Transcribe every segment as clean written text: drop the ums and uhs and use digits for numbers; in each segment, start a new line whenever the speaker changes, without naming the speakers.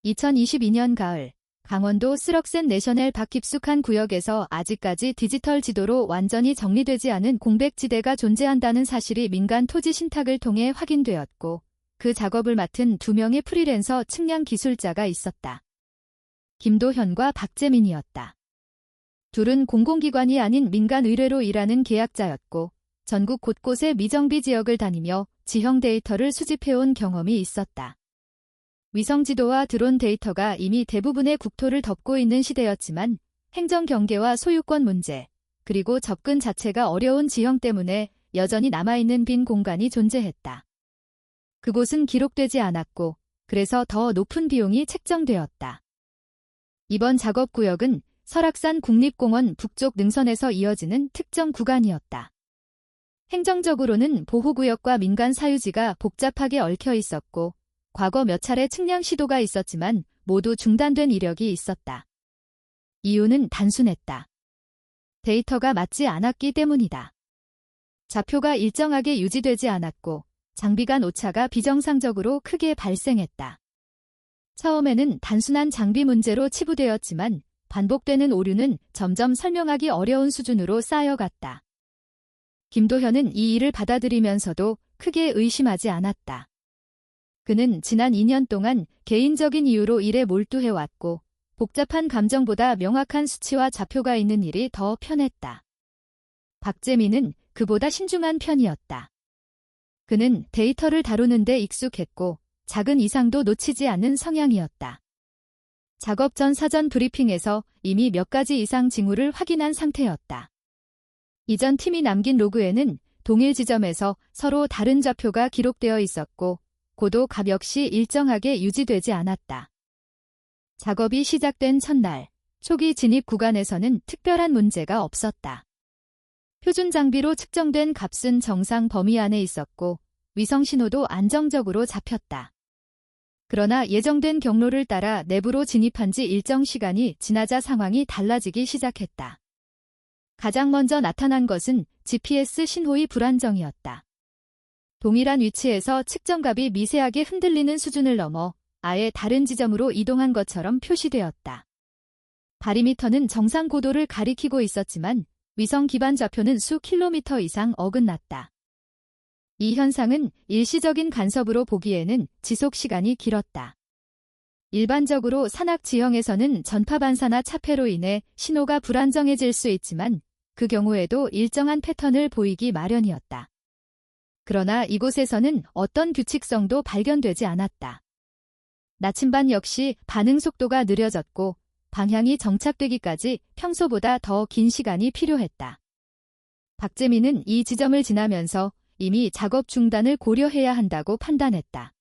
2022년 가을, 강원도 스럭센 내셔널 박 깊숙한 구역에서 아직까지 디지털 지도로 완전히 정리되지 않은 공백지대가 존재한다는 사실이 민간 토지 신탁을 통해 확인되었고, 그 작업을 맡은 2명의 프리랜서 측량 기술자가 있었다. 김도현과 박재민이었다. 둘은 공공기관이 아닌 민간 의뢰로 일하는 계약자였고, 전국 곳곳의 미정비 지역을 다니며 지형 데이터를 수집해온 경험이 있었다. 위성지도와 드론 데이터가 이미 대부분의 국토를 덮고 있는 시대였지만 행정 경계와 소유권 문제, 그리고 접근 자체가 어려운 지형 때문에 여전히 남아있는 빈 공간이 존재했다. 그곳은 기록되지 않았고 그래서 더 높은 비용이 책정되었다. 이번 작업구역은 설악산 국립공원 북쪽 능선에서 이어지는 특정 구간이었다. 행정적으로는 보호구역과 민간 사유지가 복잡하게 얽혀 있었고 과거 몇 차례 측량 시도가 있었지만 모두 중단된 이력이 있었다. 이유는 단순했다. 데이터가 맞지 않았기 때문이다. 좌표가 일정하게 유지되지 않았고 장비 간 오차가 비정상적으로 크게 발생했다. 처음에는 단순한 장비 문제로 치부되었지만 반복되는 오류는 점점 설명하기 어려운 수준으로 쌓여갔다. 김도현은 이 일을 받아들이면서도 크게 의심하지 않았다. 그는 지난 2년 동안 개인적인 이유로 일에 몰두해왔고 복잡한 감정보다 명확한 수치와 좌표가 있는 일이 더 편했다. 박재민은 그보다 신중한 편이었다. 그는 데이터를 다루는 데 익숙했고 작은 이상도 놓치지 않는 성향이었다. 작업 전 사전 브리핑에서 이미 몇 가지 이상 징후를 확인한 상태였다. 이전 팀이 남긴 로그에는 동일 지점에서 서로 다른 좌표가 기록되어 있었고 고도 값 역시 일정하게 유지되지 않았다. 작업이 시작된 첫날, 초기 진입 구간에서는 특별한 문제가 없었다. 표준 장비로 측정된 값은 정상 범위 안에 있었고 위성 신호도 안정적으로 잡혔다. 그러나 예정된 경로를 따라 내부로 진입한 지 일정 시간이 지나자 상황이 달라지기 시작했다. 가장 먼저 나타난 것은 GPS 신호의 불안정이었다. 동일한 위치에서 측정값이 미세하게 흔들리는 수준을 넘어 아예 다른 지점으로 이동한 것처럼 표시되었다. 바리미터는 정상 고도를 가리키고 있었지만 위성 기반 좌표는 수 킬로미터 이상 어긋났다. 이 현상은 일시적인 간섭으로 보기에는 지속 시간이 길었다. 일반적으로 산악 지형에서는 전파 반사나 차폐로 인해 신호가 불안정해질 수 있지만 그 경우에도 일정한 패턴을 보이기 마련이었다. 그러나 이곳에서는 어떤 규칙성도 발견되지 않았다. 나침반 역시 반응 속도가 느려졌고 방향이 정착되기까지 평소보다 더 긴 시간이 필요했다. 박재민은 이 지점을 지나면서 이미 작업 중단을 고려해야 한다고 판단했다.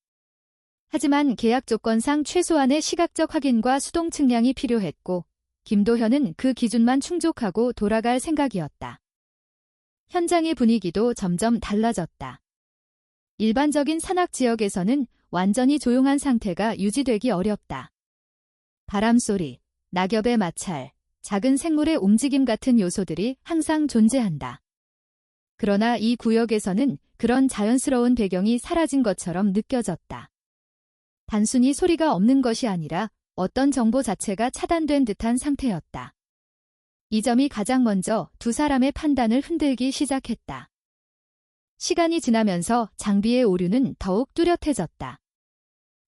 하지만 계약 조건상 최소한의 시각적 확인과 수동 측량이 필요했고 김도현은 그 기준만 충족하고 돌아갈 생각이었다. 현장의 분위기도 점점 달라졌다. 일반적인 산악 지역에서는 완전히 조용한 상태가 유지되기 어렵다. 바람소리, 낙엽의 마찰, 작은 생물의 움직임 같은 요소들이 항상 존재한다. 그러나 이 구역에서는 그런 자연스러운 배경이 사라진 것처럼 느껴졌다. 단순히 소리가 없는 것이 아니라 어떤 정보 자체가 차단된 듯한 상태였다. 이 점이 가장 먼저 두 사람의 판단을 흔들기 시작했다. 시간이 지나면서 장비의 오류는 더욱 뚜렷해졌다.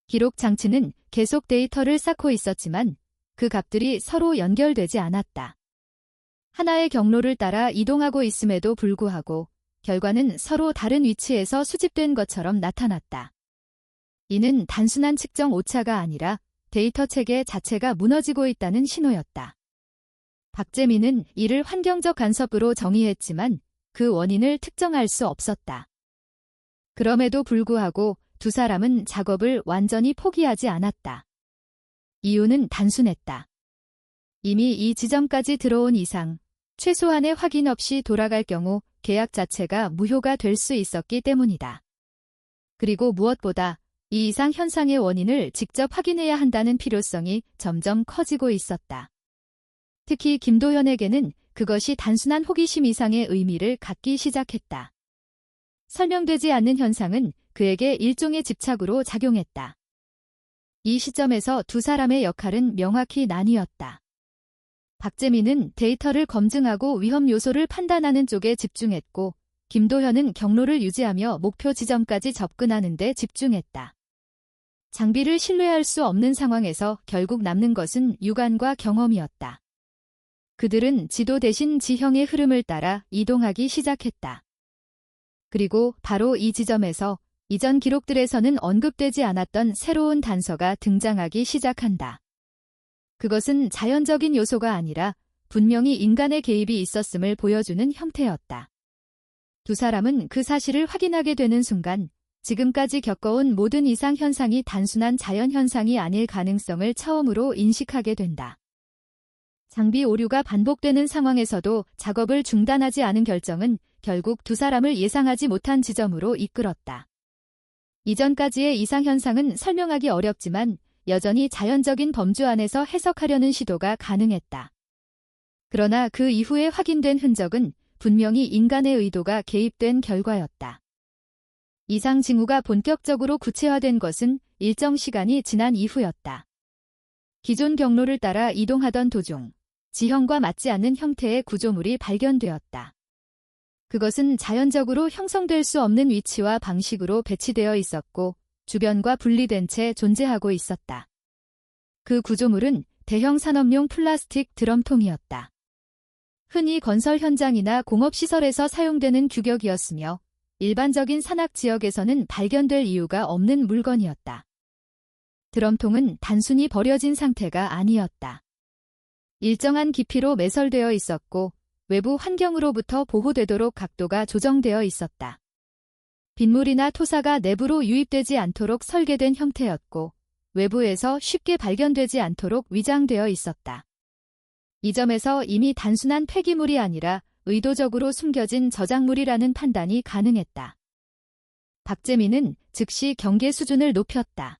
기록 장치는 계속 데이터를 쌓고 있었지만 그 값들이 서로 연결되지 않았다. 하나의 경로를 따라 이동하고 있음에도 불구하고 결과는 서로 다른 위치에서 수집된 것처럼 나타났다. 이는 단순한 측정 오차가 아니라 데이터 체계 자체가 무너지고 있다는 신호였다. 박재민은 이를 환경적 간섭으로 정의했지만 그 원인을 특정할 수 없었다. 그럼에도 불구하고 두 사람은 작업을 완전히 포기하지 않았다. 이유는 단순했다. 이미 이 지점까지 들어온 이상, 최소한의 확인 없이 돌아갈 경우 계약 자체가 무효가 될 수 있었기 때문이다. 그리고 무엇보다 이 이상 현상의 원인을 직접 확인해야 한다는 필요성이 점점 커지고 있었다. 특히 김도현에게는 그것이 단순한 호기심 이상의 의미를 갖기 시작했다. 설명되지 않는 현상은 그에게 일종의 집착으로 작용했다. 이 시점에서 두 사람의 역할은 명확히 나뉘었다. 박재민은 데이터를 검증하고 위험 요소를 판단하는 쪽에 집중했고, 김도현은 경로를 유지하며 목표 지점까지 접근하는 데 집중했다. 장비를 신뢰할 수 없는 상황에서 결국 남는 것은 육안과 경험이었다. 그들은 지도 대신 지형의 흐름을 따라 이동하기 시작했다. 그리고 바로 이 지점에서 이전 기록들에서는 언급되지 않았던 새로운 단서가 등장하기 시작한다. 그것은 자연적인 요소가 아니라 분명히 인간의 개입이 있었음을 보여주는 형태였다. 두 사람은 그 사실을 확인하게 되는 순간 지금까지 겪어온 모든 이상 현상이 단순한 자연 현상이 아닐 가능성을 처음으로 인식하게 된다. 장비 오류가 반복되는 상황에서도 작업을 중단하지 않은 결정은 결국 두 사람을 예상하지 못한 지점으로 이끌었다. 이전까지의 이상 현상은 설명하기 어렵지만 여전히 자연적인 범주 안에서 해석하려는 시도가 가능했다. 그러나 그 이후에 확인된 흔적은 분명히 인간의 의도가 개입된 결과였다. 이상 징후가 본격적으로 구체화된 것은 일정 시간이 지난 이후였다. 기존 경로를 따라 이동하던 도중 지형과 맞지 않는 형태의 구조물이 발견되었다. 그것은 자연적으로 형성될 수 없는 위치와 방식으로 배치되어 있었고 주변과 분리된 채 존재하고 있었다. 그 구조물은 대형 산업용 플라스틱 드럼통이었다. 흔히 건설 현장이나 공업시설에서 사용되는 규격이었으며 일반적인 산악 지역에서는 발견될 이유가 없는 물건이었다. 드럼통은 단순히 버려진 상태가 아니었다. 일정한 깊이로 매설되어 있었고 외부 환경으로부터 보호되도록 각도가 조정되어 있었다. 빗물이나 토사가 내부로 유입되지 않도록 설계된 형태였고 외부에서 쉽게 발견되지 않도록 위장되어 있었다. 이 점에서 이미 단순한 폐기물이 아니라 의도적으로 숨겨진 저작물이라는 판단이 가능했다. 박재민은 즉시 경계 수준을 높였다.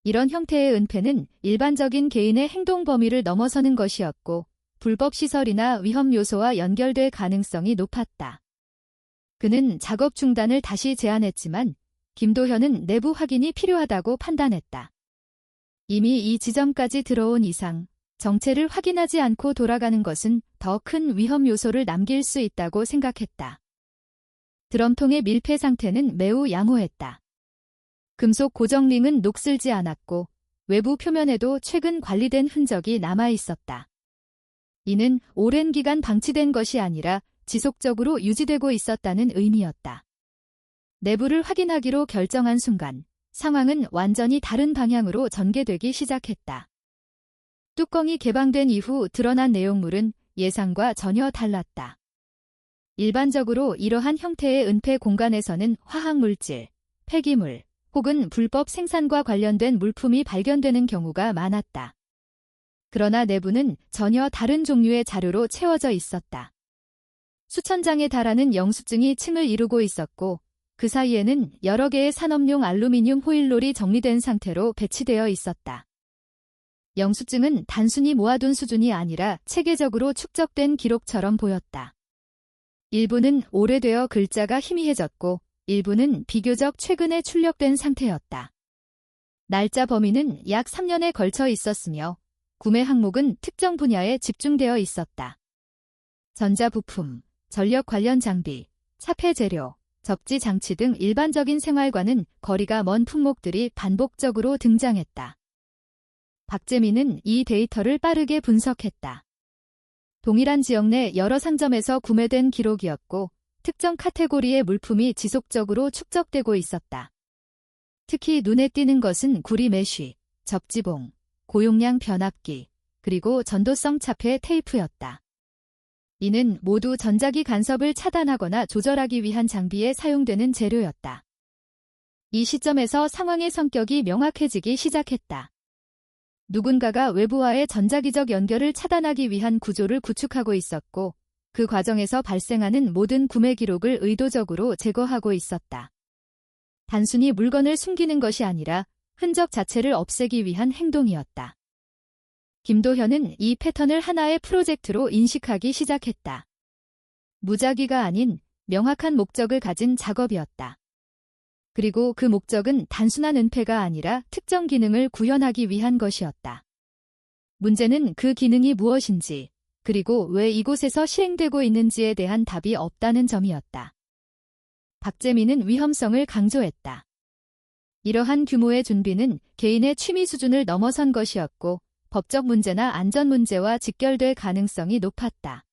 이런 형태의 은폐는 일반적인 개인의 행동 범위를 넘어서는 것이었고 불법 시설이나 위험 요소와 연결될 가능성이 높았다. 그는 작업 중단을 다시 제안했지만 김도현은 내부 확인이 필요하다고 판단했다. 이미 이 지점까지 들어온 이상 정체를 확인하지 않고 돌아가는 것은 더 큰 위험 요소를 남길 수 있다고 생각했다. 드럼통의 밀폐 상태는 매우 양호했다. 금속 고정링은 녹슬지 않았고 외부 표면에도 최근 관리된 흔적이 남아 있었다. 이는 오랜 기간 방치된 것이 아니라 지속적으로 유지되고 있었다는 의미였다. 내부를 확인하기로 결정한 순간 상황은 완전히 다른 방향으로 전개되기 시작했다. 뚜껑이 개방된 이후 드러난 내용물은 예상과 전혀 달랐다. 일반적으로 이러한 형태의 은폐 공간에서는 화학물질, 폐기물, 혹은 불법 생산과 관련된 물품이 발견되는 경우가 많았다. 그러나 내부는 전혀 다른 종류의 자료로 채워져 있었다. 수천 장에 달하는 영수증이 층을 이루고 있었고 그 사이에는 여러 개의 산업용 알루미늄 호일롤이 정리된 상태로 배치되어 있었다. 영수증은 단순히 모아둔 수준이 아니라 체계적으로 축적된 기록처럼 보였다. 일부는 오래되어 글자가 희미해졌고 일부는 비교적 최근에 출력된 상태였다. 날짜 범위는 약 3년에 걸쳐 있었으며 구매 항목은 특정 분야에 집중되어 있었다. 전자부품, 전력 관련 장비, 차폐 재료, 접지 장치 등 일반적인 생활과는 거리가 먼 품목들이 반복적으로 등장했다. 박재민은 이 데이터를 빠르게 분석했다. 동일한 지역 내 여러 상점에서 구매된 기록이었고 특정 카테고리의 물품이 지속적으로 축적되고 있었다. 특히 눈에 띄는 것은 구리 메쉬, 접지봉, 고용량 변압기, 그리고 전도성 차폐 테이프였다. 이는 모두 전자기 간섭을 차단하거나 조절하기 위한 장비에 사용되는 재료였다. 이 시점에서 상황의 성격이 명확해지기 시작했다. 누군가가 외부와의 전자기적 연결을 차단하기 위한 구조를 구축하고 있었고 그 과정에서 발생하는 모든 구매 기록을 의도적으로 제거하고 있었다. 단순히 물건을 숨기는 것이 아니라 흔적 자체를 없애기 위한 행동이었다. 김도현은 이 패턴을 하나의 프로젝트로 인식하기 시작했다. 무작위가 아닌 명확한 목적을 가진 작업이었다. 그리고 그 목적은 단순한 은폐가 아니라 특정 기능을 구현하기 위한 것이었다. 문제는 그 기능이 무엇인지, 그리고 왜 이곳에서 실행되고 있는지에 대한 답이 없다는 점이었다. 박재민은 위험성을 강조했다. 이러한 규모의 준비는 개인의 취미 수준을 넘어선 것이었고 법적 문제나 안전 문제와 직결될 가능성이 높았다.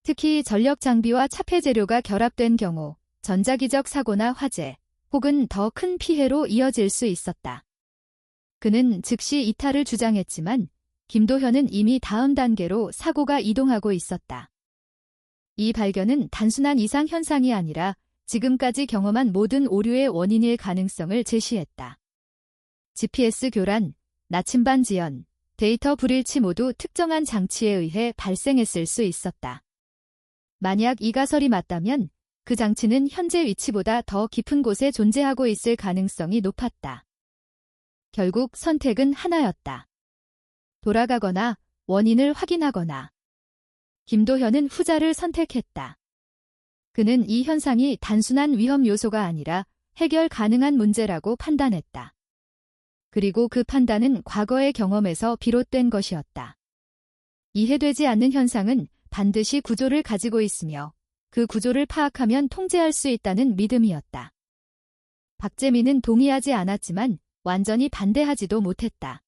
특히 전력 장비와 차폐 재료가 결합된 경우 전자기적 사고나 화재 혹은 더 큰 피해로 이어질 수 있었다. 그는 즉시 이탈을 주장했지만 김도현은 이미 다음 단계로 사고가 이동하고 있었다. 이 발견은 단순한 이상 현상이 아니라 지금까지 경험한 모든 오류의 원인일 가능성을 제시했다. GPS 교란, 나침반 지연, 데이터 불일치 모두 특정한 장치에 의해 발생했을 수 있었다. 만약 이 가설이 맞다면 그 장치는 현재 위치보다 더 깊은 곳에 존재하고 있을 가능성이 높았다. 결국 선택은 하나였다. 돌아가거나 원인을 확인하거나. 김도현은 후자를 선택했다. 그는 이 현상이 단순한 위험 요소가 아니라 해결 가능한 문제라고 판단했다. 그리고 그 판단은 과거의 경험에서 비롯된 것이었다. 이해되지 않는 현상은 반드시 구조를 가지고 있으며 그 구조를 파악하면 통제할 수 있다는 믿음이었다. 박재민은 동의하지 않았지만 완전히 반대하지도 못했다.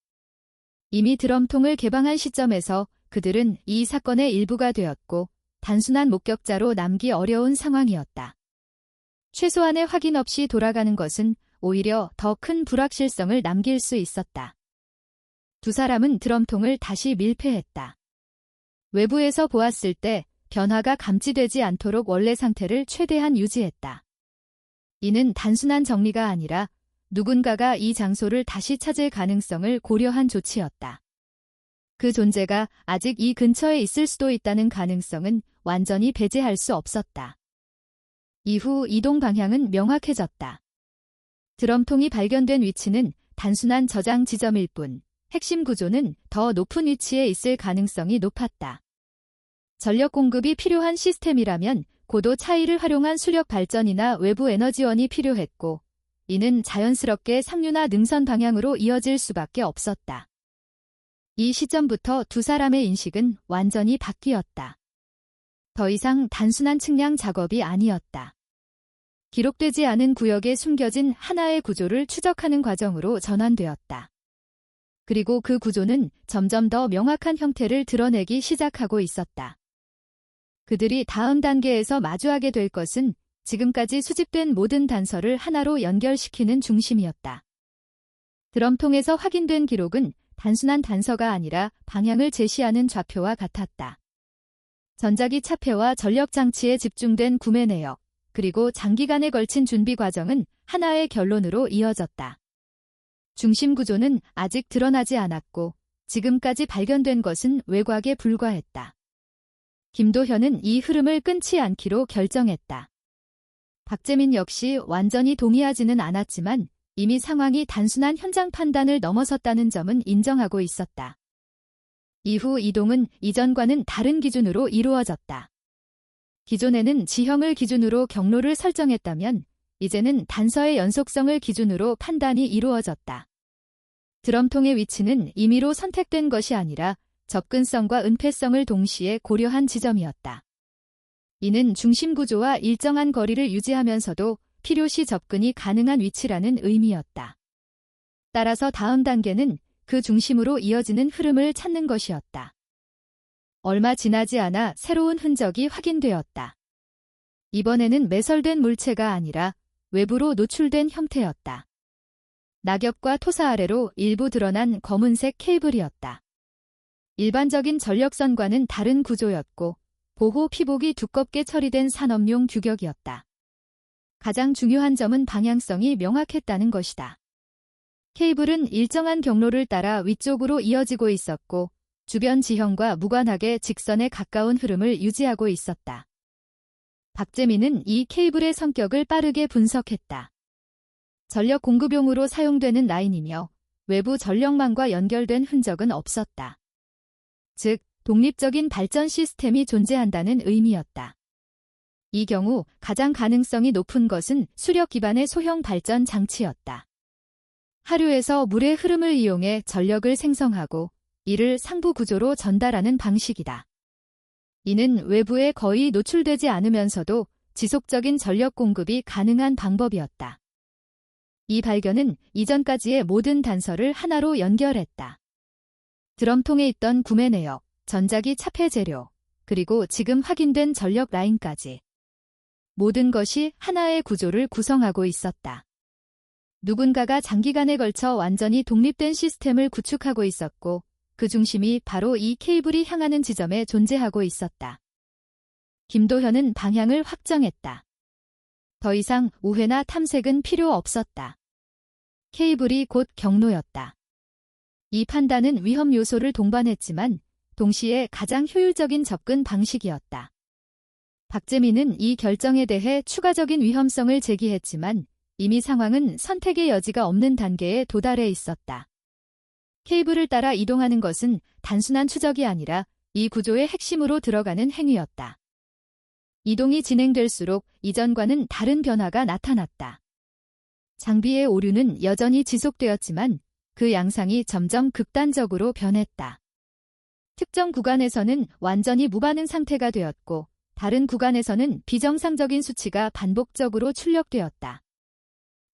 이미 드럼통을 개방한 시점에서 그들은 이 사건의 일부가 되었고 단순한 목격자로 남기 어려운 상황이었다. 최소한의 확인 없이 돌아가는 것은 오히려 더 큰 불확실성을 남길 수 있었다. 두 사람은 드럼통을 다시 밀폐했다. 외부에서 보았을 때 변화가 감지되지 않도록 원래 상태를 최대한 유지했다. 이는 단순한 정리가 아니라 누군가가 이 장소를 다시 찾을 가능성을 고려한 조치였다. 그 존재가 아직 이 근처에 있을 수도 있다는 가능성은 완전히 배제할 수 없었다. 이후 이동 방향은 명확해졌다. 드럼통이 발견된 위치는 단순한 저장 지점일 뿐, 핵심 구조는 더 높은 위치에 있을 가능성이 높았다. 전력 공급이 필요한 시스템이라면 고도 차이를 활용한 수력 발전이나 외부 에너지원이 필요했고, 이는 자연스럽게 상류나 능선 방향으로 이어질 수밖에 없었다. 이 시점부터 두 사람의 인식은 완전히 바뀌었다. 더 이상 단순한 측량 작업이 아니었다. 기록되지 않은 구역에 숨겨진 하나의 구조를 추적하는 과정으로 전환되었다. 그리고 그 구조는 점점 더 명확한 형태를 드러내기 시작하고 있었다. 그들이 다음 단계에서 마주하게 될 것은 지금까지 수집된 모든 단서를 하나로 연결시키는 중심이었다. 드럼통에서 확인된 기록은 단순한 단서가 아니라 방향을 제시하는 좌표와 같았다. 전자기 차폐와 전력장치에 집중된 구매 내역, 그리고 장기간에 걸친 준비 과정은 하나의 결론으로 이어졌다. 중심 구조는 아직 드러나지 않았고 지금까지 발견된 것은 외곽에 불과했다. 김도현은 이 흐름을 끊지 않기로 결정했다. 박재민 역시 완전히 동의하지는 않았지만 이미 상황이 단순한 현장 판단을 넘어섰다는 점은 인정하고 있었다. 이후 이동은 이전과는 다른 기준으로 이루어졌다. 기존에는 지형을 기준으로 경로를 설정했다면 이제는 단서의 연속성을 기준으로 판단이 이루어졌다. 드럼통의 위치는 임의로 선택된 것이 아니라 접근성과 은폐성을 동시에 고려한 지점이었다. 이는 중심 구조와 일정한 거리를 유지하면서도 필요시 접근이 가능한 위치라는 의미였다. 따라서 다음 단계는 그 중심으로 이어지는 흐름을 찾는 것이었다. 얼마 지나지 않아 새로운 흔적이 확인되었다. 이번에는 매설된 물체가 아니라 외부로 노출된 형태였다. 낙엽과 토사 아래로 일부 드러난 검은색 케이블이었다. 일반적인 전력선과는 다른 구조였고 보호 피복이 두껍게 처리된 산업용 규격이었다. 가장 중요한 점은 방향성이 명확했다는 것이다. 케이블은 일정한 경로를 따라 위쪽으로 이어지고 있었고 주변 지형과 무관하게 직선에 가까운 흐름을 유지하고 있었다. 박재민은 이 케이블의 성격을 빠르게 분석했다. 전력 공급용으로 사용되는 라인이며 외부 전력망과 연결된 흔적은 없었다. 즉, 독립적인 발전 시스템이 존재한다는 의미였다. 이 경우 가장 가능성이 높은 것은 수력 기반의 소형 발전 장치였다. 하류에서 물의 흐름을 이용해 전력을 생성하고 이를 상부 구조로 전달하는 방식이다. 이는 외부에 거의 노출되지 않으면서도 지속적인 전력 공급이 가능한 방법이었다. 이 발견은 이전까지의 모든 단서를 하나로 연결했다. 드럼통에 있던 구매 내역, 전자기 차폐 재료, 그리고 지금 확인된 전력 라인까지. 모든 것이 하나의 구조를 구성하고 있었다. 누군가가 장기간에 걸쳐 완전히 독립된 시스템을 구축하고 있었고, 그 중심이 바로 이 케이블이 향하는 지점에 존재하고 있었다. 김도현은 방향을 확정했다. 더 이상 우회나 탐색은 필요 없었다. 케이블이 곧 경로였다. 이 판단은 위험 요소를 동반했지만 동시에 가장 효율적인 접근 방식이었다. 박재민은 이 결정에 대해 추가적인 위험성을 제기했지만 이미 상황은 선택의 여지가 없는 단계에 도달해 있었다. 케이블을 따라 이동하는 것은 단순한 추적이 아니라 이 구조의 핵심으로 들어가는 행위였다. 이동이 진행될수록 이전과는 다른 변화가 나타났다. 장비의 오류는 여전히 지속되었지만 그 양상이 점점 극단적으로 변했다. 특정 구간에서는 완전히 무반응 상태가 되었고 다른 구간에서는 비정상적인 수치가 반복적으로 출력되었다.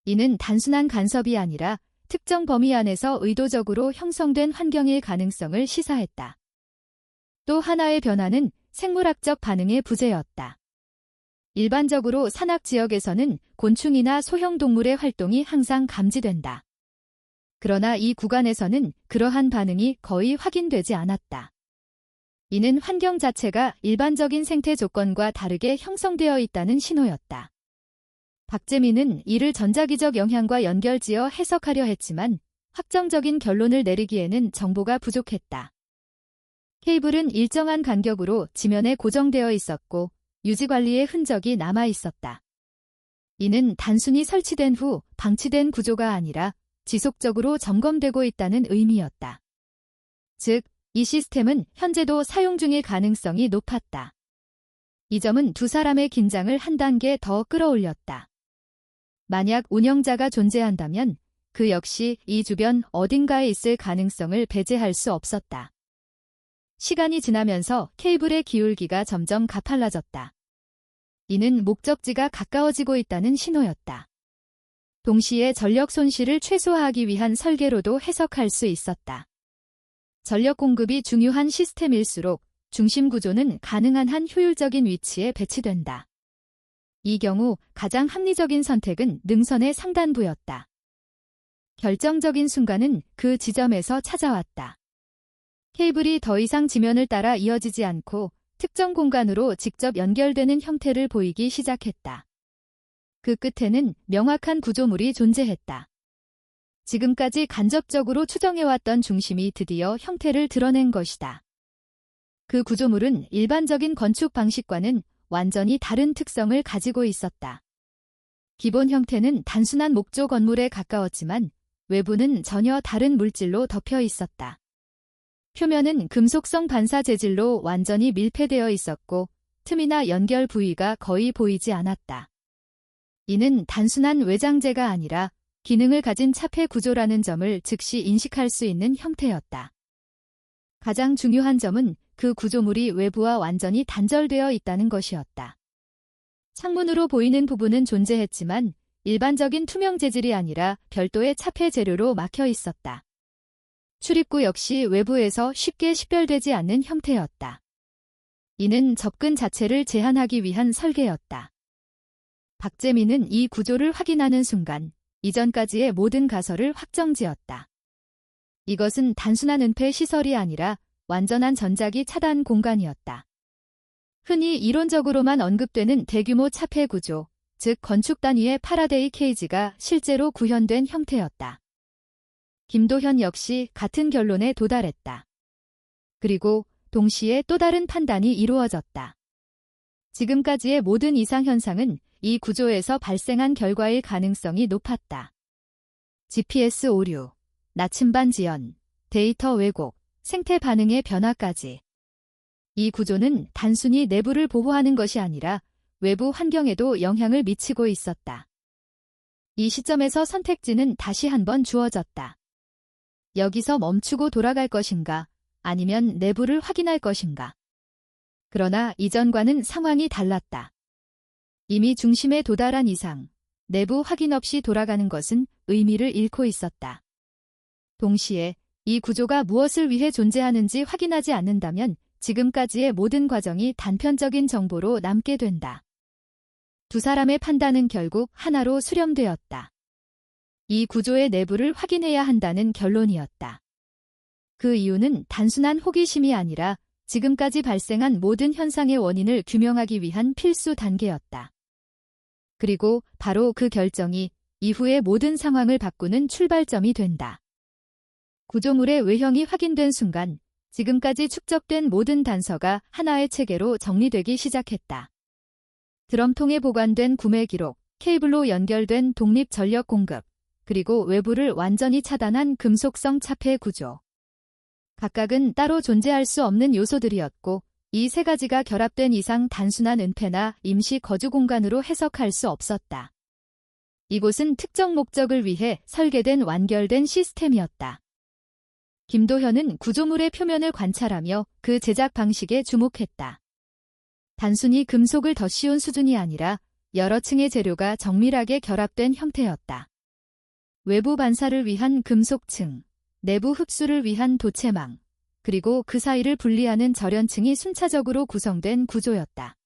이는 단순한 간섭이 아니라 특정 범위 안에서 의도적으로 형성된 환경일 가능성을 시사했다. 또 하나의 변화는 생물학적 반응의 부재였다. 일반적으로 산악 지역에서는 곤충이나 소형 동물의 활동이 항상 감지된다. 그러나 이 구간에서는 그러한 반응이 거의 확인되지 않았다. 이는 환경 자체가 일반적인 생태 조건과 다르게 형성되어 있다는 신호였다. 박재민은 이를 전자기적 영향과 연결지어 해석하려 했지만 확정적인 결론을 내리기에는 정보가 부족했다. 케이블은 일정한 간격으로 지면에 고정되어 있었고 유지관리의 흔적이 남아 있었다. 이는 단순히 설치된 후 방치된 구조가 아니라 지속적으로 점검되고 있다는 의미였다. 즉, 이 시스템은 현재도 사용 중일 가능성이 높았다. 이 점은 두 사람의 긴장을 한 단계 더 끌어올렸다. 만약 운영자가 존재한다면 그 역시 이 주변 어딘가에 있을 가능성을 배제할 수 없었다. 시간이 지나면서 케이블의 기울기가 점점 가팔라졌다. 이는 목적지가 가까워지고 있다는 신호였다. 동시에 전력 손실을 최소화하기 위한 설계로도 해석할 수 있었다. 전력 공급이 중요한 시스템일수록 중심 구조는 가능한 한 효율적인 위치에 배치된다. 이 경우 가장 합리적인 선택은 능선의 상단부였다. 결정적인 순간은 그 지점에서 찾아왔다. 케이블이 더 이상 지면을 따라 이어지지 않고 특정 공간으로 직접 연결되는 형태를 보이기 시작했다. 그 끝에는 명확한 구조물이 존재했다. 지금까지 간접적으로 추정해왔던 중심이 드디어 형태를 드러낸 것이다. 그 구조물은 일반적인 건축 방식과는 완전히 다른 특성을 가지고 있었다. 기본 형태는 단순한 목조 건물에 가까웠지만 외부는 전혀 다른 물질로 덮여 있었다. 표면은 금속성 반사 재질로 완전히 밀폐되어 있었고 틈이나 연결 부위가 거의 보이지 않았다. 이는 단순한 외장재가 아니라 기능을 가진 차폐 구조라는 점을 즉시 인식할 수 있는 형태였다. 가장 중요한 점은 그 구조물이 외부와 완전히 단절되어 있다는 것이었다. 창문으로 보이는 부분은 존재했지만 일반적인 투명 재질이 아니라 별도의 차폐 재료로 막혀 있었다. 출입구 역시 외부에서 쉽게 식별되지 않는 형태였다. 이는 접근 자체를 제한하기 위한 설계였다. 박재민은 이 구조를 확인하는 순간 이전까지의 모든 가설을 확정지었다. 이것은 단순한 은폐 시설이 아니라 완전한 전자기 차단 공간이었다. 흔히 이론적으로만 언급되는 대규모 차폐 구조, 즉 건축 단위의 파라데이 케이지가 실제로 구현된 형태였다. 김도현 역시 같은 결론에 도달했다. 그리고 동시에 또 다른 판단이 이루어졌다. 지금까지의 모든 이상 현상은 이 구조에서 발생한 결과일 가능성이 높았다. GPS 오류, 나침반 지연, 데이터 왜곡, 생태 반응의 변화까지. 이 구조는 단순히 내부를 보호하는 것이 아니라 외부 환경에도 영향을 미치고 있었다. 이 시점에서 선택지는 다시 한번 주어졌다. 여기서 멈추고 돌아갈 것인가, 아니면 내부를 확인할 것인가. 그러나 이전과는 상황이 달랐다. 이미 중심에 도달한 이상, 내부 확인 없이 돌아가는 것은 의미를 잃고 있었다. 동시에 이 구조가 무엇을 위해 존재하는지 확인하지 않는다면 지금까지의 모든 과정이 단편적인 정보로 남게 된다. 두 사람의 판단은 결국 하나로 수렴되었다. 이 구조의 내부를 확인해야 한다는 결론이었다. 그 이유는 단순한 호기심이 아니라 지금까지 발생한 모든 현상의 원인을 규명하기 위한 필수 단계였다. 그리고 바로 그 결정이 이후의 모든 상황을 바꾸는 출발점이 된다. 구조물의 외형이 확인된 순간 지금까지 축적된 모든 단서가 하나의 체계로 정리되기 시작했다. 드럼통에 보관된 구매 기록, 케이블로 연결된 독립 전력 공급, 그리고 외부를 완전히 차단한 금속성 차폐 구조. 각각은 따로 존재할 수 없는 요소들이었고 이 세 가지가 결합된 이상 단순한 은폐나 임시 거주 공간으로 해석할 수 없었다. 이곳은 특정 목적을 위해 설계된 완결된 시스템이었다. 김도현은 구조물의 표면을 관찰하며 그 제작 방식에 주목했다. 단순히 금속을 덧씌운 수준이 아니라 여러 층의 재료가 정밀하게 결합된 형태였다. 외부 반사를 위한 금속층, 내부 흡수를 위한 도체망, 그리고 그 사이를 분리하는 절연층이 순차적으로 구성된 구조였다.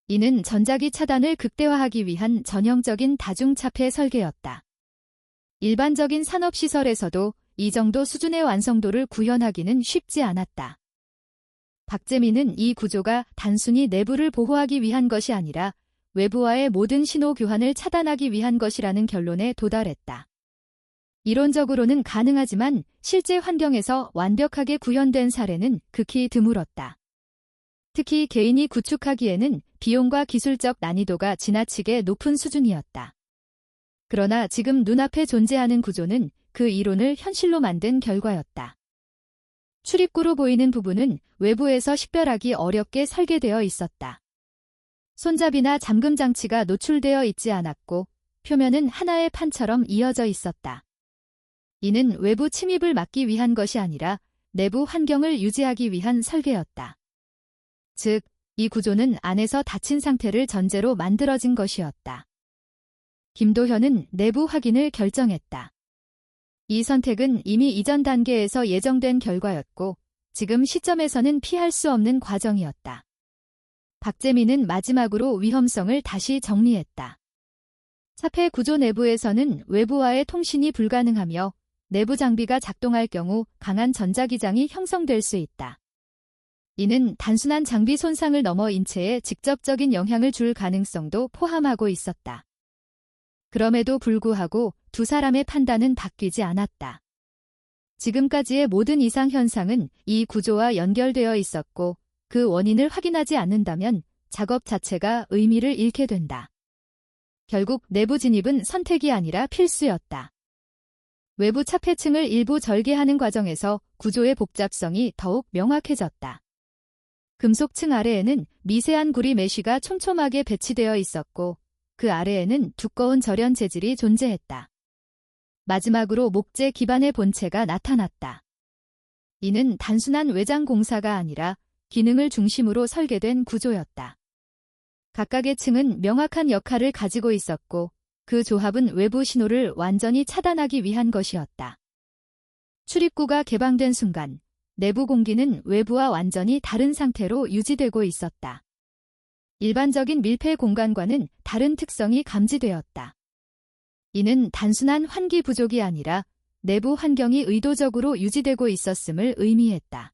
이는 전자기 차단을 극대화하기 위한 전형적인 다중차폐 설계였다. 일반적인 산업시설에서도 이 정도 수준의 완성도를 구현하기는 쉽지 않았다. 박재민은 이 구조가 단순히 내부를 보호하기 위한 것이 아니라 외부와의 모든 신호 교환을 차단하기 위한 것이라는 결론에 도달했다. 이론적으로는 가능하지만 실제 환경에서 완벽하게 구현된 사례는 극히 드물었다. 특히 개인이 구축하기에는 비용과 기술적 난이도가 지나치게 높은 수준이었다. 그러나 지금 눈앞에 존재하는 구조는 그 이론을 현실로 만든 결과였다. 출입구로 보이는 부분은 외부에서 식별하기 어렵게 설계되어 있었다. 손잡이나 잠금 장치가 노출되어 있지 않았고 표면은 하나의 판처럼 이어져 있었다. 이는 외부 침입을 막기 위한 것이 아니라 내부 환경을 유지하기 위한 설계였다. 즉, 이 구조는 안에서 닫힌 상태를 전제로 만들어진 것이었다. 김도현은 내부 확인을 결정했다. 이 선택은 이미 이전 단계에서 예정된 결과였고 지금 시점에서는 피할 수 없는 과정이었다. 박재민은 마지막으로 위험성을 다시 정리했다. 차폐 구조 내부에서는 외부와의 통신이 불가능하며 내부 장비가 작동할 경우 강한 전자기장이 형성될 수 있다. 이는 단순한 장비 손상을 넘어 인체에 직접적인 영향을 줄 가능성도 포함하고 있었다. 그럼에도 불구하고 두 사람의 판단은 바뀌지 않았다. 지금까지의 모든 이상 현상은 이 구조와 연결되어 있었고 그 원인을 확인하지 않는다면 작업 자체가 의미를 잃게 된다. 결국 내부 진입은 선택이 아니라 필수였다. 외부 차폐층을 일부 절개하는 과정에서 구조의 복잡성이 더욱 명확해졌다. 금속층 아래에는 미세한 구리 메쉬가 촘촘하게 배치되어 있었고 그 아래에는 두꺼운 절연 재질이 존재했다. 마지막으로 목재 기반의 본체가 나타났다. 이는 단순한 외장 공사가 아니라 기능을 중심으로 설계된 구조였다. 각각의 층은 명확한 역할을 가지고 있었고 그 조합은 외부 신호를 완전히 차단하기 위한 것이었다. 출입구가 개방된 순간 내부 공기는 외부와 완전히 다른 상태로 유지되고 있었다. 일반적인 밀폐 공간과는 다른 특성이 감지되었다. 이는 단순한 환기 부족이 아니라 내부 환경이 의도적으로 유지되고 있었음을 의미했다.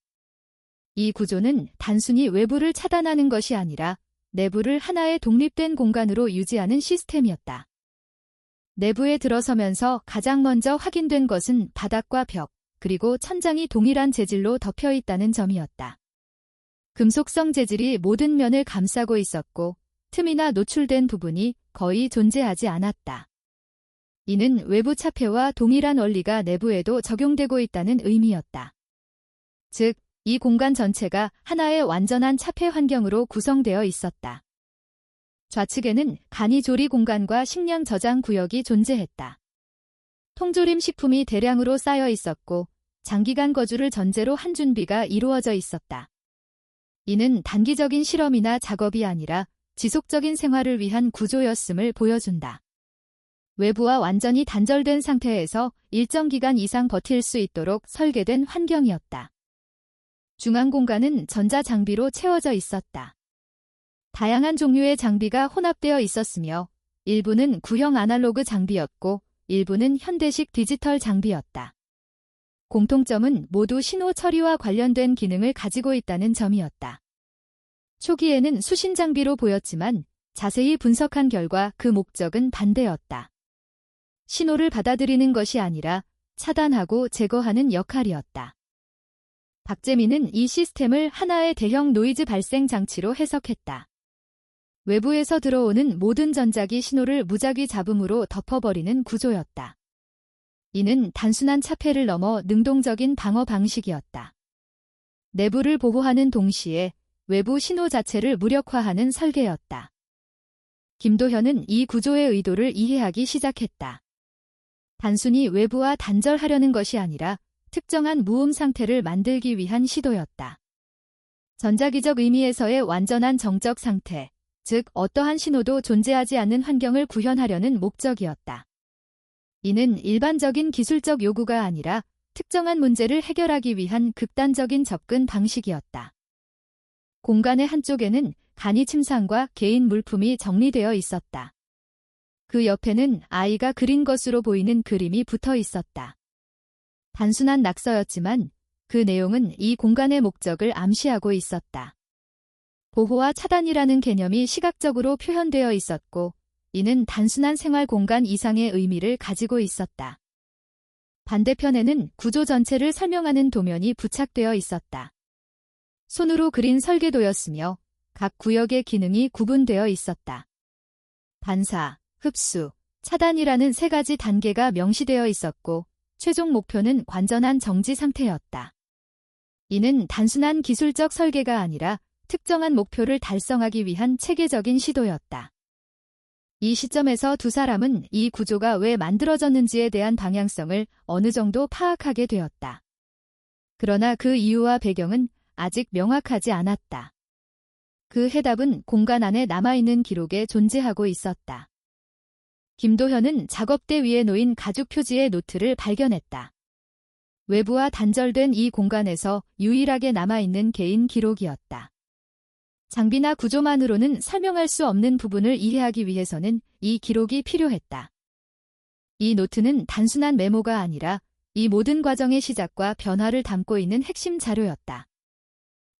이 구조는 단순히 외부를 차단하는 것이 아니라 내부를 하나의 독립된 공간으로 유지하는 시스템이었다. 내부에 들어서면서 가장 먼저 확인된 것은 바닥과 벽, 그리고 천장이 동일한 재질로 덮여 있다는 점이었다. 금속성 재질이 모든 면을 감싸고 있었고 틈이나 노출된 부분이 거의 존재하지 않았다. 이는 외부 차폐와 동일한 원리가 내부에도 적용되고 있다는 의미였다. 즉, 이 공간 전체가 하나의 완전한 차폐 환경으로 구성되어 있었다. 좌측에는 간이 조리 공간과 식량 저장 구역이 존재했다. 통조림 식품이 대량으로 쌓여 있었고 장기간 거주를 전제로 한 준비가 이루어져 있었다. 이는 단기적인 실험이나 작업이 아니라 지속적인 생활을 위한 구조였음을 보여준다. 외부와 완전히 단절된 상태에서 일정 기간 이상 버틸 수 있도록 설계된 환경이었다. 중앙 공간은 전자장비로 채워져 있었다. 다양한 종류의 장비가 혼합되어 있었으며 일부는 구형 아날로그 장비였고 일부는 현대식 디지털 장비였다. 공통점은 모두 신호 처리와 관련된 기능을 가지고 있다는 점이었다. 초기에는 수신 장비로 보였지만 자세히 분석한 결과 그 목적은 반대였다. 신호를 받아들이는 것이 아니라 차단하고 제거하는 역할이었다. 박재민은 이 시스템을 하나의 대형 노이즈 발생 장치로 해석했다. 외부에서 들어오는 모든 전자기 신호를 무작위 잡음으로 덮어버리는 구조였다. 이는 단순한 차폐를 넘어 능동적인 방어 방식이었다. 내부를 보호하는 동시에 외부 신호 자체를 무력화하는 설계였다. 김도현은 이 구조의 의도를 이해하기 시작했다. 단순히 외부와 단절하려는 것이 아니라 특정한 무음 상태를 만들기 위한 시도였다. 전자기적 의미에서의 완전한 정적 상태, 즉 어떠한 신호도 존재하지 않는 환경을 구현하려는 목적이었다. 이는 일반적인 기술적 요구가 아니라 특정한 문제를 해결하기 위한 극단적인 접근 방식이었다. 공간의 한쪽에는 간이 침상과 개인 물품이 정리되어 있었다. 그 옆에는 아이가 그린 것으로 보이는 그림이 붙어 있었다. 단순한 낙서였지만 그 내용은 이 공간의 목적을 암시하고 있었다. 보호와 차단이라는 개념이 시각적으로 표현되어 있었고 이는 단순한 생활 공간 이상의 의미를 가지고 있었다. 반대편에는 구조 전체를 설명하는 도면이 부착되어 있었다. 손으로 그린 설계도였으며 각 구역의 기능이 구분되어 있었다. 반사, 흡수, 차단이라는 세 가지 단계가 명시되어 있었고 최종 목표는 완전한 정지 상태였다. 이는 단순한 기술적 설계가 아니라 특정한 목표를 달성하기 위한 체계적인 시도였다. 이 시점에서 두 사람은 이 구조가 왜 만들어졌는지에 대한 방향성을 어느 정도 파악하게 되었다. 그러나 그 이유와 배경은 아직 명확하지 않았다. 그 해답은 공간 안에 남아있는 기록에 존재하고 있었다. 김도현은 작업대 위에 놓인 가죽 표지의 노트를 발견했다. 외부와 단절된 이 공간에서 유일하게 남아있는 개인 기록이었다. 장비나 구조만으로는 설명할 수 없는 부분을 이해하기 위해서는 이 기록이 필요했다. 이 노트는 단순한 메모가 아니라 이 모든 과정의 시작과 변화를 담고 있는 핵심 자료였다.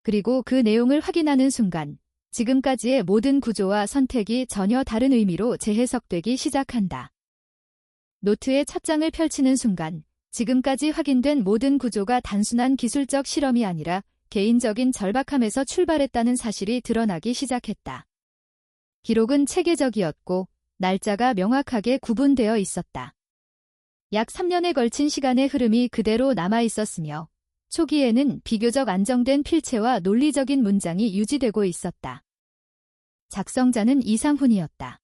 그리고 그 내용을 확인하는 순간 지금까지의 모든 구조와 선택이 전혀 다른 의미로 재해석되기 시작한다. 노트의 첫 장을 펼치는 순간 지금까지 확인된 모든 구조가 단순한 기술적 실험이 아니라 개인적인 절박함에서 출발했다는 사실이 드러나기 시작했다. 기록은 체계적이었고 날짜가 명확하게 구분되어 있었다. 약 3년에 걸친 시간의 흐름이 그대로 남아 있었으며 초기에는 비교적 안정된 필체와 논리적인 문장이 유지되고 있었다. 작성자는 이상훈이었다.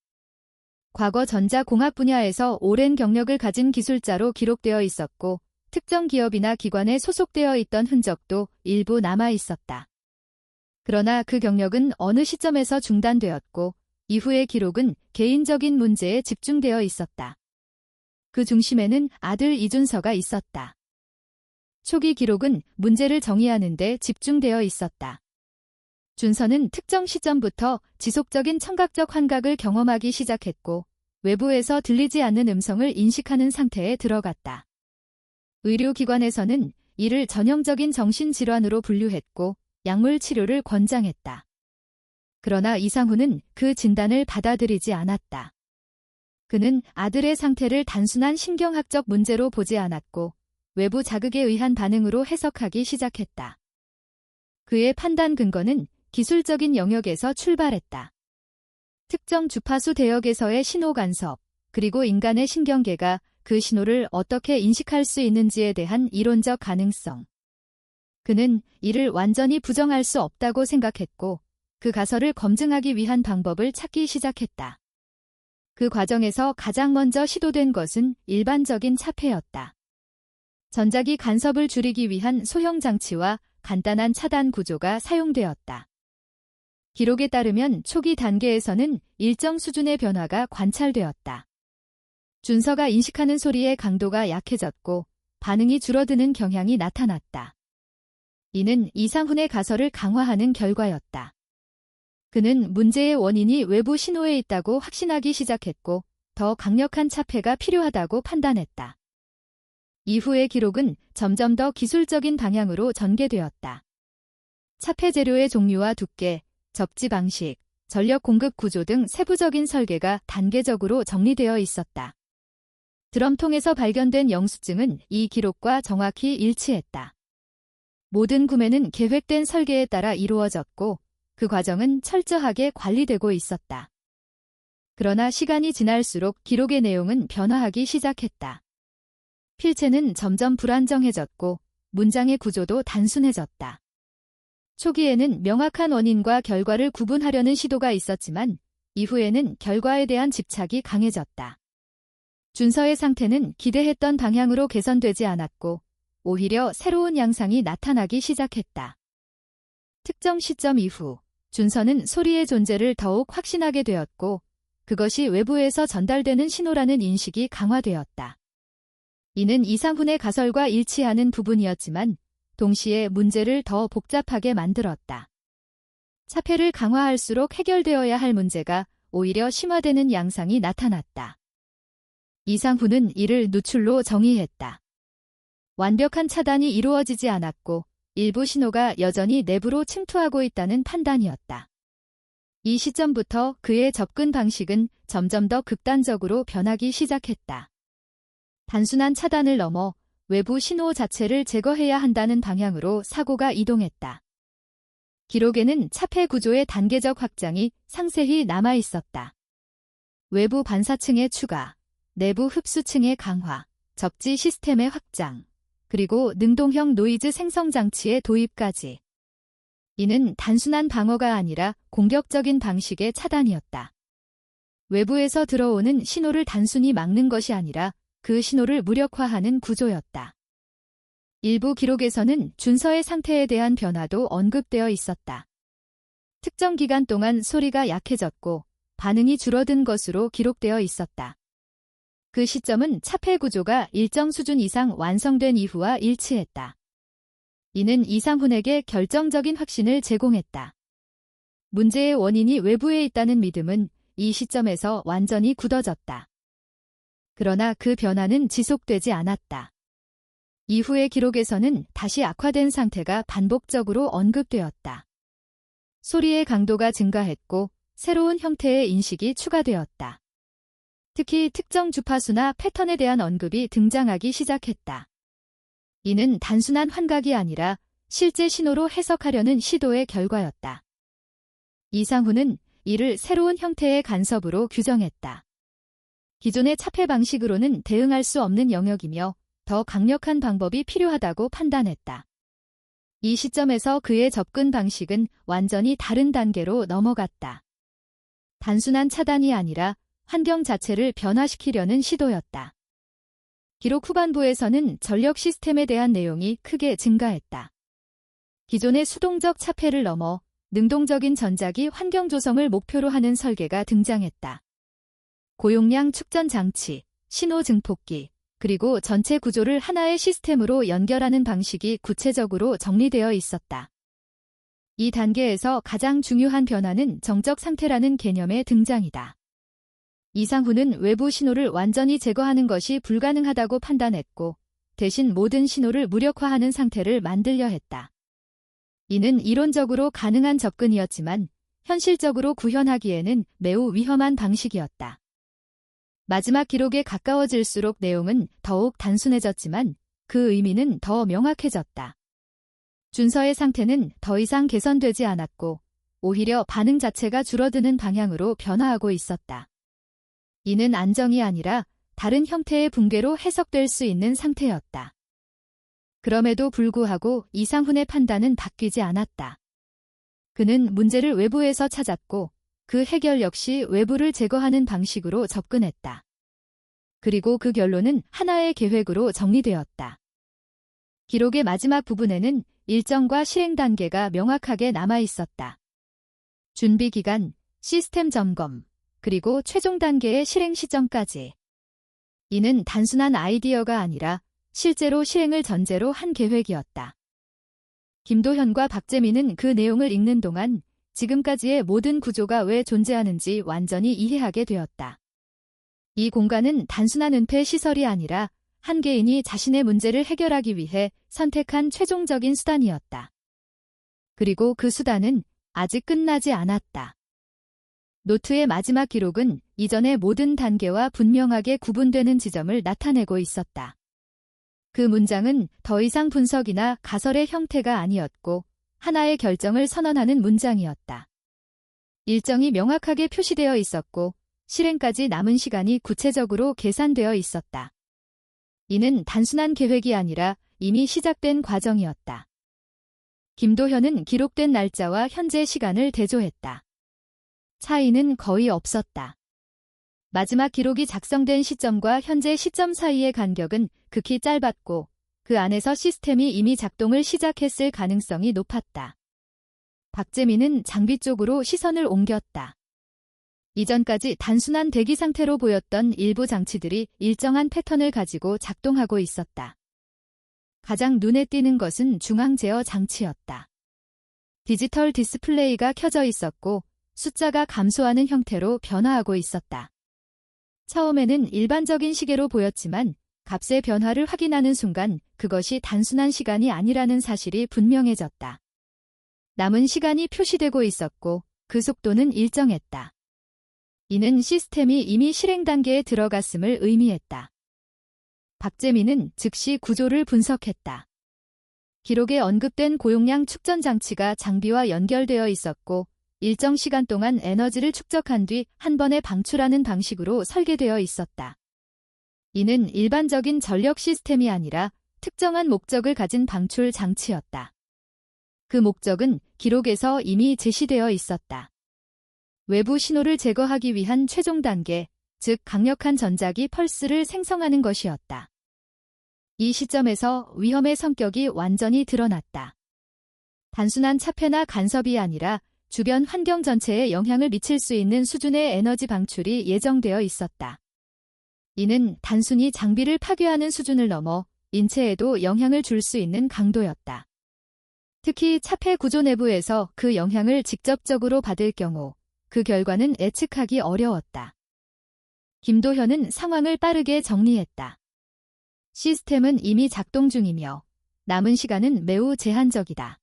과거 전자공학 분야에서 오랜 경력을 가진 기술자로 기록되어 있었고 특정 기업이나 기관에 소속되어 있던 흔적도 일부 남아 있었다. 그러나 그 경력은 어느 시점에서 중단되었고 이후의 기록은 개인적인 문제에 집중되어 있었다. 그 중심에는 아들 이준서가 있었다. 초기 기록은 문제를 정의하는 데 집중되어 있었다. 준서는 특정 시점부터 지속적인 청각적 환각을 경험하기 시작했고 외부에서 들리지 않는 음성을 인식하는 상태에 들어갔다. 의료기관에서는 이를 전형적인 정신질환으로 분류했고 약물 치료를 권장했다. 그러나 이상훈은 그 진단을 받아들이지 않았다. 그는 아들의 상태를 단순한 신경학적 문제로 보지 않았고 외부 자극에 의한 반응으로 해석하기 시작했다. 그의 판단 근거는 기술적인 영역에서 출발했다. 특정 주파수 대역에서의 신호 간섭, 그리고 인간의 신경계가 그 신호를 어떻게 인식할 수 있는지에 대한 이론적 가능성. 그는 이를 완전히 부정할 수 없다고 생각했고 그 가설을 검증하기 위한 방법을 찾기 시작했다. 그 과정에서 가장 먼저 시도된 것은 일반적인 차폐였다. 전자기 간섭을 줄이기 위한 소형 장치와 간단한 차단 구조가 사용되었다. 기록에 따르면 초기 단계에서는 일정 수준의 변화가 관찰되었다. 준서가 인식하는 소리의 강도가 약해졌고 반응이 줄어드는 경향이 나타났다. 이는 이상훈의 가설을 강화하는 결과였다. 그는 문제의 원인이 외부 신호에 있다고 확신하기 시작했고 더 강력한 차폐가 필요하다고 판단했다. 이후의 기록은 점점 더 기술적인 방향으로 전개되었다. 차폐 재료의 종류와 두께, 접지 방식, 전력 공급 구조 등 세부적인 설계가 단계적으로 정리되어 있었다. 드럼통에서 발견된 영수증은 이 기록과 정확히 일치했다. 모든 구매는 계획된 설계에 따라 이루어졌고 그 과정은 철저하게 관리되고 있었다. 그러나 시간이 지날수록 기록의 내용은 변화하기 시작했다. 필체는 점점 불안정해졌고 문장의 구조도 단순해졌다. 초기에는 명확한 원인과 결과를 구분하려는 시도가 있었지만 이후에는 결과에 대한 집착이 강해졌다. 준서의 상태는 기대했던 방향으로 개선되지 않았고 오히려 새로운 양상이 나타나기 시작했다. 특정 시점 이후 준서는 소리의 존재를 더욱 확신하게 되었고 그것이 외부에서 전달되는 신호라는 인식이 강화되었다. 이는 이상훈의 가설과 일치하는 부분이었지만 동시에 문제를 더 복잡하게 만들었다. 차폐를 강화할수록 해결되어야 할 문제가 오히려 심화되는 양상이 나타났다. 이상훈은 이를 누출로 정의했다. 완벽한 차단이 이루어지지 않았고 일부 신호가 여전히 내부로 침투하고 있다는 판단이었다. 이 시점부터 그의 접근 방식은 점점 더 극단적으로 변하기 시작했다. 단순한 차단을 넘어 외부 신호 자체를 제거해야 한다는 방향으로 사고가 이동했다. 기록에는 차폐 구조의 단계적 확장이 상세히 남아 있었다. 외부 반사층의 추가, 내부 흡수층의 강화, 접지 시스템의 확장, 그리고 능동형 노이즈 생성 장치의 도입까지. 이는 단순한 방어가 아니라 공격적인 방식의 차단이었다. 외부에서 들어오는 신호를 단순히 막는 것이 아니라 그 신호를 무력화하는 구조였다. 일부 기록에서는 준서의 상태에 대한 변화도 언급되어 있었다. 특정 기간 동안 소리가 약해졌고 반응이 줄어든 것으로 기록되어 있었다. 그 시점은 차폐 구조가 일정 수준 이상 완성된 이후와 일치했다. 이는 이상훈에게 결정적인 확신을 제공했다. 문제의 원인이 외부에 있다는 믿음은 이 시점에서 완전히 굳어졌다. 그러나 그 변화는 지속되지 않았다. 이후의 기록에서는 다시 악화된 상태가 반복적으로 언급되었다. 소리의 강도가 증가했고 새로운 형태의 인식이 추가되었다. 특히 특정 주파수나 패턴에 대한 언급이 등장하기 시작했다. 이는 단순한 환각이 아니라 실제 신호로 해석하려는 시도의 결과였다. 이상훈은 이를 새로운 형태의 간섭으로 규정했다. 기존의 차폐 방식으로는 대응할 수 없는 영역이며 더 강력한 방법이 필요하다고 판단했다. 이 시점에서 그의 접근 방식은 완전히 다른 단계로 넘어갔다. 단순한 차단이 아니라 환경 자체를 변화시키려는 시도였다. 기록 후반부에서는 전력 시스템에 대한 내용이 크게 증가했다. 기존의 수동적 차폐를 넘어 능동적인 전자기 환경 조성을 목표로 하는 설계가 등장했다. 고용량 축전 장치, 신호 증폭기, 그리고 전체 구조를 하나의 시스템으로 연결하는 방식이 구체적으로 정리되어 있었다. 이 단계에서 가장 중요한 변화는 정적 상태라는 개념의 등장이다. 이상훈은 외부 신호를 완전히 제거하는 것이 불가능하다고 판단했고 대신 모든 신호를 무력화하는 상태를 만들려 했다. 이는 이론적으로 가능한 접근이었지만 현실적으로 구현하기에는 매우 위험한 방식이었다. 마지막 기록에 가까워질수록 내용은 더욱 단순해졌지만 그 의미는 더 명확해졌다. 준서의 상태는 더 이상 개선되지 않았고 오히려 반응 자체가 줄어드는 방향으로 변화하고 있었다. 이는 안정이 아니라 다른 형태의 붕괴로 해석될 수 있는 상태였다. 그럼에도 불구하고 이상훈의 판단은 바뀌지 않았다. 그는 문제를 외부에서 찾았고 그 해결 역시 외부를 제거하는 방식으로 접근했다. 그리고 그 결론은 하나의 계획으로 정리되었다. 기록의 마지막 부분에는 일정과 실행 단계가 명확하게 남아 있었다. 준비 기간, 시스템 점검, 그리고 최종 단계의 실행 시점까지. 이는 단순한 아이디어가 아니라 실제로 실행을 전제로 한 계획이었다. 김도현과 박재민은 그 내용을 읽는 동안 지금까지의 모든 구조가 왜 존재하는지 완전히 이해하게 되었다. 이 공간은 단순한 은폐 시설이 아니라 한 개인이 자신의 문제를 해결하기 위해 선택한 최종적인 수단이었다. 그리고 그 수단은 아직 끝나지 않았다. 노트의 마지막 기록은 이전의 모든 단계와 분명하게 구분되는 지점을 나타내고 있었다. 그 문장은 더 이상 분석이나 가설의 형태가 아니었고 하나의 결정을 선언하는 문장이었다. 일정이 명확하게 표시되어 있었고 실행까지 남은 시간이 구체적으로 계산되어 있었다. 이는 단순한 계획이 아니라 이미 시작된 과정이었다. 김도현은 기록된 날짜와 현재 시간을 대조했다. 차이는 거의 없었다. 마지막 기록이 작성된 시점과 현재 시점 사이의 간격은 극히 짧았고 그 안에서 시스템이 이미 작동을 시작했을 가능성이 높았다. 박재민은 장비 쪽으로 시선을 옮겼다. 이전까지 단순한 대기 상태로 보였던 일부 장치들이 일정한 패턴을 가지고 작동하고 있었다. 가장 눈에 띄는 것은 중앙 제어 장치였다. 디지털 디스플레이가 켜져 있었고 숫자가 감소하는 형태로 변화하고 있었다. 처음에는 일반적인 시계로 보였지만 값의 변화를 확인하는 순간 그것이 단순한 시간이 아니라는 사실이 분명해졌다. 남은 시간이 표시되고 있었고 그 속도는 일정했다. 이는 시스템이 이미 실행 단계에 들어갔음을 의미했다. 박재민은 즉시 구조를 분석했다. 기록에 언급된 고용량 축전 장치가 장비와 연결되어 있었고 일정 시간 동안 에너지를 축적한 뒤 한 번에 방출하는 방식으로 설계되어 있었다. 이는 일반적인 전력 시스템이 아니라 특정한 목적을 가진 방출 장치였다. 그 목적은 기록에서 이미 제시되어 있었다. 외부 신호를 제거하기 위한 최종 단계, 즉 강력한 전자기 펄스를 생성하는 것이었다. 이 시점에서 위험의 성격이 완전히 드러났다. 단순한 차폐나 간섭이 아니라 주변 환경 전체에 영향을 미칠 수 있는 수준의 에너지 방출이 예정되어 있었다. 이는 단순히 장비를 파괴하는 수준을 넘어 인체에도 영향을 줄 수 있는 강도였다. 특히 차폐 구조 내부에서 그 영향을 직접적으로 받을 경우 그 결과는 예측하기 어려웠다. 김도현은 상황을 빠르게 정리했다. 시스템은 이미 작동 중이며 남은 시간은 매우 제한적이다.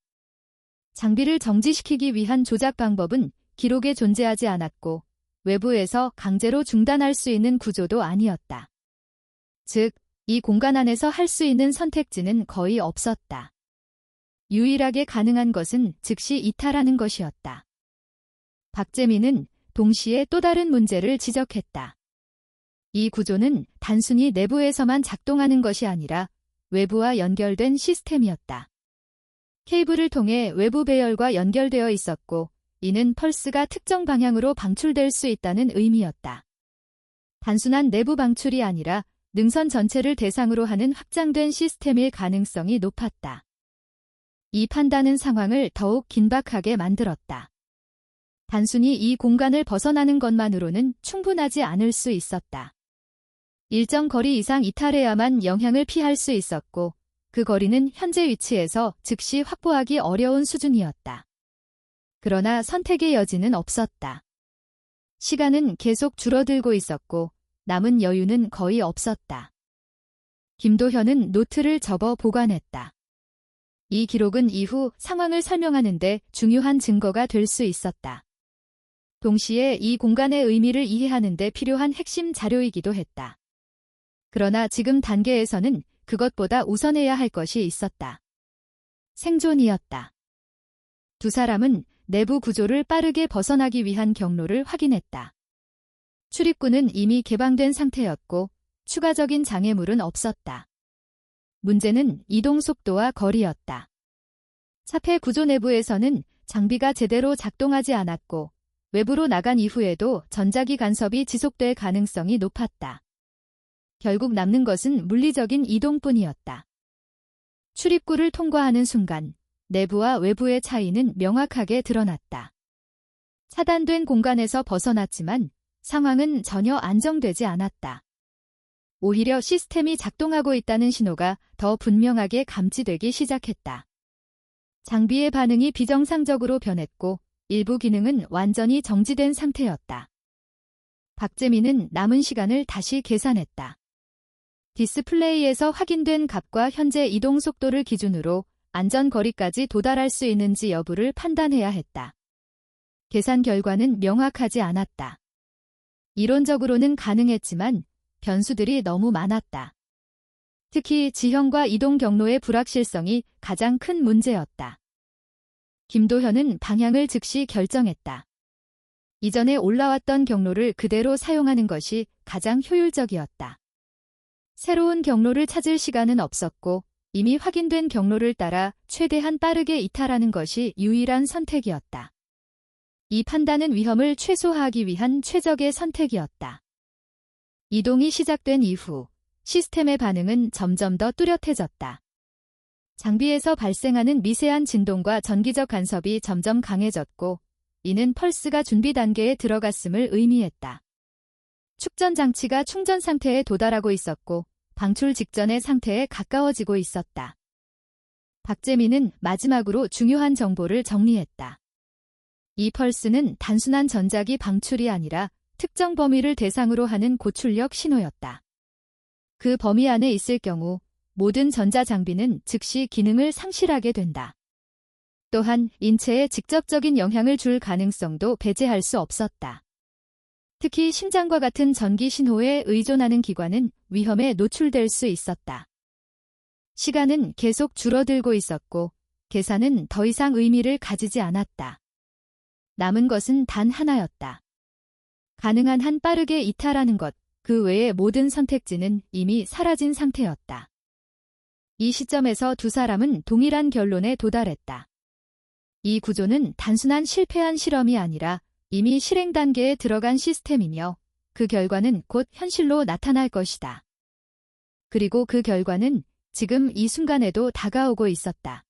장비를 정지시키기 위한 조작 방법은 기록에 존재하지 않았고 외부에서 강제로 중단할 수 있는 구조도 아니었다. 즉, 이 공간 안에서 할 수 있는 선택지는 거의 없었다. 유일하게 가능한 것은 즉시 이탈하는 것이었다. 박재민은 동시에 또 다른 문제를 지적했다. 이 구조는 단순히 내부에서만 작동하는 것이 아니라 외부와 연결된 시스템이었다. 케이블을 통해 외부 배열과 연결되어 있었고 이는 펄스가 특정 방향으로 방출될 수 있다는 의미였다. 단순한 내부 방출이 아니라 능선 전체를 대상으로 하는 확장된 시스템일 가능성이 높았다. 이 판단은 상황을 더욱 긴박하게 만들었다. 단순히 이 공간을 벗어나는 것만으로는 충분하지 않을 수 있었다. 일정 거리 이상 이탈해야만 영향을 피할 수 있었고 그 거리는 현재 위치에서 즉시 확보하기 어려운 수준이었다. 그러나 선택의 여지는 없었다. 시간은 계속 줄어들고 있었고 남은 여유는 거의 없었다. 김도현은 노트를 접어 보관했다. 이 기록은 이후 상황을 설명하는데 중요한 증거가 될 수 있었다. 동시에 이 공간의 의미를 이해하는 데 필요한 핵심 자료이기도 했다. 그러나 지금 단계에서는 그것보다 우선해야 할 것이 있었다. 생존이었다. 두 사람은 내부 구조를 빠르게 벗어나기 위한 경로를 확인했다. 출입구는 이미 개방된 상태였고 추가적인 장애물은 없었다. 문제는 이동 속도와 거리였다. 차폐 구조 내부에서는 장비가 제대로 작동하지 않았고 외부로 나간 이후에도 전자기 간섭이 지속될 가능성이 높았다. 결국 남는 것은 물리적인 이동뿐이었다. 출입구를 통과하는 순간 내부와 외부의 차이는 명확하게 드러났다. 차단된 공간에서 벗어났지만 상황은 전혀 안정되지 않았다. 오히려 시스템이 작동하고 있다는 신호가 더 분명하게 감지되기 시작했다. 장비의 반응이 비정상적으로 변했고 일부 기능은 완전히 정지된 상태였다. 박재민은 남은 시간을 다시 계산했다. 디스플레이에서 확인된 값과 현재 이동 속도를 기준으로 안전거리까지 도달할 수 있는지 여부를 판단해야 했다. 계산 결과는 명확하지 않았다. 이론적으로는 가능했지만 변수들이 너무 많았다. 특히 지형과 이동 경로의 불확실성이 가장 큰 문제였다. 김도현은 방향을 즉시 결정했다. 이전에 올라왔던 경로를 그대로 사용하는 것이 가장 효율적이었다. 새로운 경로를 찾을 시간은 없었고 이미 확인된 경로를 따라 최대한 빠르게 이탈하는 것이 유일한 선택이었다. 이 판단은 위험을 최소화하기 위한 최적의 선택이었다. 이동이 시작된 이후 시스템의 반응은 점점 더 뚜렷해졌다. 장비에서 발생하는 미세한 진동과 전기적 간섭이 점점 강해졌고 이는 펄스가 준비 단계에 들어갔음을 의미했다. 축전 장치가 충전 상태에 도달하고 있었고 방출 직전의 상태에 가까워지고 있었다. 박재민은 마지막으로 중요한 정보를 정리했다. 이 펄스는 단순한 전자기 방출이 아니라 특정 범위를 대상으로 하는 고출력 신호였다. 그 범위 안에 있을 경우 모든 전자장비는 즉시 기능을 상실하게 된다. 또한 인체에 직접적인 영향을 줄 가능성도 배제할 수 없었다. 특히 심장과 같은 전기 신호에 의존하는 기관은 위험에 노출될 수 있었다. 시간은 계속 줄어들고 있었고 계산은 더 이상 의미를 가지지 않았다. 남은 것은 단 하나였다. 가능한 한 빠르게 이탈하는 것, 그 외의 모든 선택지는 이미 사라진 상태였다. 이 시점에서 두 사람은 동일한 결론에 도달했다. 이 구조는 단순한 실패한 실험이 아니라 이미 실행 단계에 들어간 시스템이며 그 결과는 곧 현실로 나타날 것이다. 그리고 그 결과는 지금 이 순간에도 다가오고 있었다.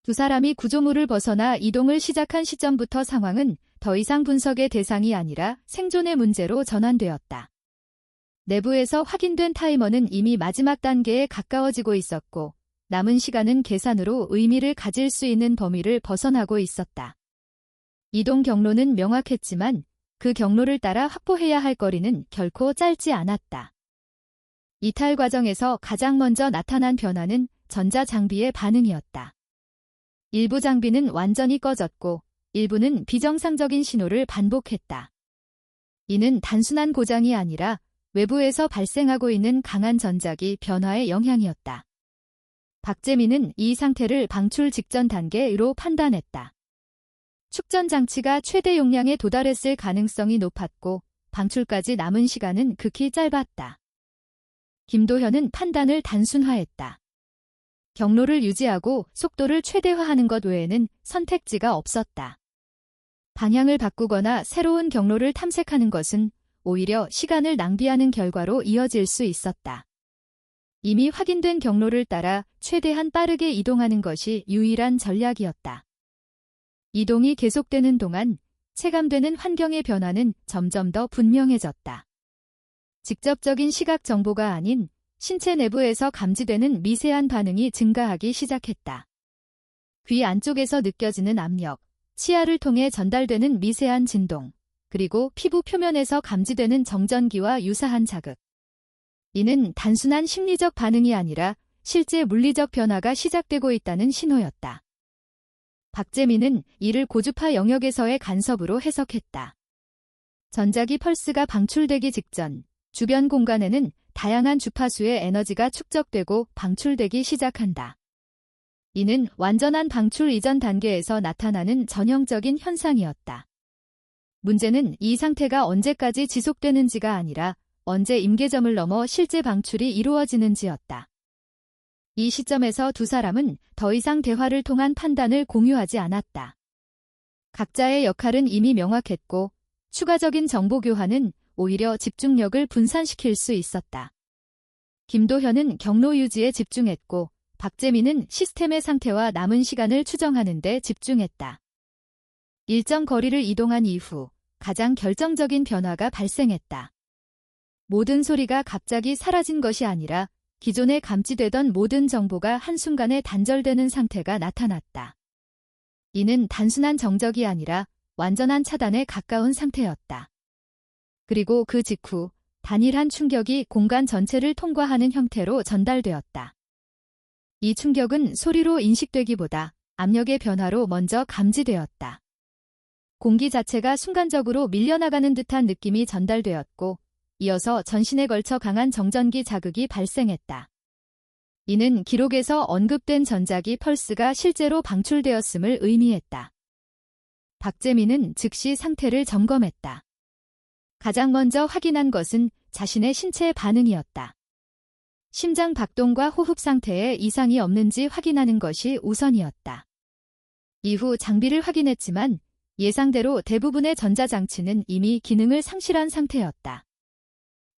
두 사람이 구조물을 벗어나 이동을 시작한 시점부터 상황은 더 이상 분석의 대상이 아니라 생존의 문제로 전환되었다. 내부에서 확인된 타이머는 이미 마지막 단계에 가까워지고 있었고 남은 시간은 계산으로 의미를 가질 수 있는 범위를 벗어나고 있었다. 이동 경로는 명확했지만 그 경로를 따라 확보해야 할 거리는 결코 짧지 않았다. 이탈 과정에서 가장 먼저 나타난 변화는 전자장비의 반응이었다. 일부 장비는 완전히 꺼졌고 일부는 비정상적인 신호를 반복했다. 이는 단순한 고장이 아니라 외부에서 발생하고 있는 강한 전자기 변화의 영향이었다. 박재민은 이 상태를 방출 직전 단계로 판단했다. 축전 장치가 최대 용량에 도달했을 가능성이 높았고 방출까지 남은 시간은 극히 짧았다. 김도현은 판단을 단순화했다. 경로를 유지하고 속도를 최대화하는 것 외에는 선택지가 없었다. 방향을 바꾸거나 새로운 경로를 탐색하는 것은 오히려 시간을 낭비하는 결과로 이어질 수 있었다. 이미 확인된 경로를 따라 최대한 빠르게 이동하는 것이 유일한 전략이었다. 이동이 계속되는 동안 체감되는 환경의 변화는 점점 더 분명해졌다. 직접적인 시각 정보가 아닌 신체 내부에서 감지되는 미세한 반응이 증가하기 시작했다. 귀 안쪽에서 느껴지는 압력, 치아를 통해 전달되는 미세한 진동, 그리고 피부 표면에서 감지되는 정전기와 유사한 자극. 이는 단순한 심리적 반응이 아니라 실제 물리적 변화가 시작되고 있다는 신호였다. 박재민은 이를 고주파 영역에서의 간섭으로 해석했다. 전자기 펄스가 방출되기 직전 주변 공간에는 다양한 주파수의 에너지가 축적되고 방출되기 시작한다. 이는 완전한 방출 이전 단계에서 나타나는 전형적인 현상이었다. 문제는 이 상태가 언제까지 지속되는지가 아니라 언제 임계점을 넘어 실제 방출이 이루어지는지였다. 이 시점에서 두 사람은 더 이상 대화를 통한 판단을 공유하지 않았다. 각자의 역할은 이미 명확했고 추가적인 정보 교환은 오히려 집중력을 분산시킬 수 있었다. 김도현은 경로 유지에 집중했고 박재민은 시스템의 상태와 남은 시간을 추정하는 데 집중했다. 일정 거리를 이동한 이후 가장 결정적인 변화가 발생했다. 모든 소리가 갑자기 사라진 것이 아니라 기존에 감지되던 모든 정보가 한순간에 단절되는 상태가 나타났다. 이는 단순한 정적이 아니라 완전한 차단에 가까운 상태였다. 그리고 그 직후 단일한 충격이 공간 전체를 통과하는 형태로 전달되었다. 이 충격은 소리로 인식되기보다 압력의 변화로 먼저 감지되었다. 공기 자체가 순간적으로 밀려나가는 듯한 느낌이 전달되었고 이어서 전신에 걸쳐 강한 정전기 자극이 발생했다. 이는 기록에서 언급된 전자기 펄스가 실제로 방출되었음을 의미했다. 박재민은 즉시 상태를 점검했다. 가장 먼저 확인한 것은 자신의 신체 반응이었다. 심장 박동과 호흡 상태에 이상이 없는지 확인하는 것이 우선이었다. 이후 장비를 확인했지만 예상대로 대부분의 전자장치는 이미 기능을 상실한 상태였다.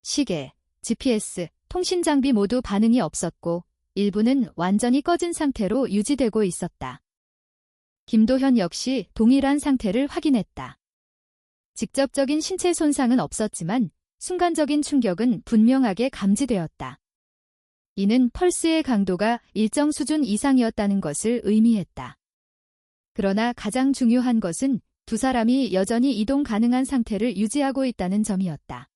시계, GPS, 통신 장비 모두 반응이 없었고 일부는 완전히 꺼진 상태로 유지되고 있었다. 김도현 역시 동일한 상태를 확인했다. 직접적인 신체 손상은 없었지만 순간적인 충격은 분명하게 감지되었다. 이는 펄스의 강도가 일정 수준 이상이었다는 것을 의미했다. 그러나 가장 중요한 것은 두 사람이 여전히 이동 가능한 상태를 유지하고 있다는 점이었다.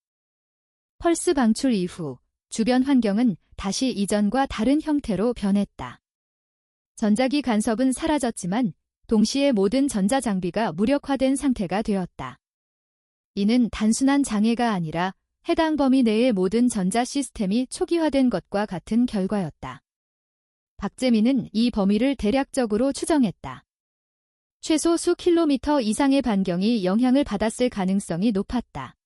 펄스 방출 이후 주변 환경은 다시 이전과 다른 형태로 변했다. 전자기 간섭은 사라졌지만 동시에 모든 전자장비가 무력화된 상태가 되었다. 이는 단순한 장애가 아니라 해당 범위 내의 모든 전자 시스템이 초기화된 것과 같은 결과였다. 박재민은 이 범위를 대략적으로 추정했다. 최소 수 킬로미터 이상의 반경이 영향을 받았을 가능성이 높았다.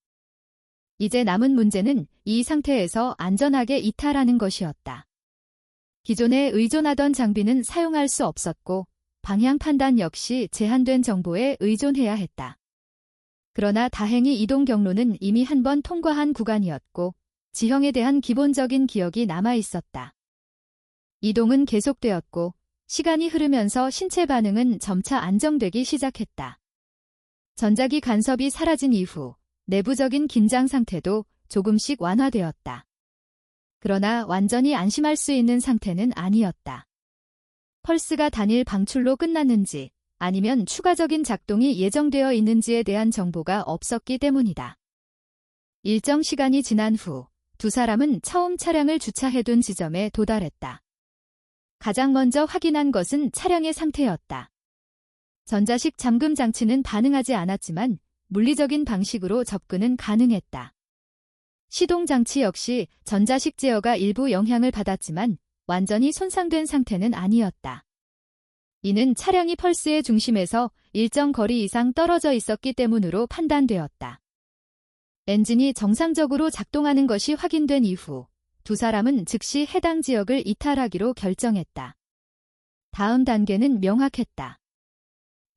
이제 남은 문제는 이 상태에서 안전하게 이탈하는 것이었다. 기존에 의존하던 장비는 사용할 수 없었고 방향 판단 역시 제한된 정보에 의존해야 했다. 그러나 다행히 이동 경로는 이미 한 번 통과한 구간이었고 지형에 대한 기본적인 기억이 남아 있었다. 이동은 계속되었고 시간이 흐르면서 신체 반응은 점차 안정되기 시작했다. 전자기 간섭이 사라진 이후 내부적인 긴장 상태도 조금씩 완화되었다. 그러나 완전히 안심할 수 있는 상태는 아니었다. 펄스가 단일 방출로 끝났는지 아니면 추가적인 작동이 예정되어 있는지에 대한 정보가 없었기 때문이다. 일정 시간이 지난 후 두 사람은 처음 차량을 주차해둔 지점에 도달했다. 가장 먼저 확인한 것은 차량의 상태였다. 전자식 잠금 장치는 반응하지 않았지만 물리적인 방식으로 접근은 가능했다. 시동 장치 역시 전자식 제어가 일부 영향을 받았지만 완전히 손상된 상태는 아니었다. 이는 차량이 펄스의 중심에서 일정 거리 이상 떨어져 있었기 때문으로 판단되었다. 엔진이 정상적으로 작동하는 것이 확인된 이후 두 사람은 즉시 해당 지역을 이탈하기로 결정했다. 다음 단계는 명확했다.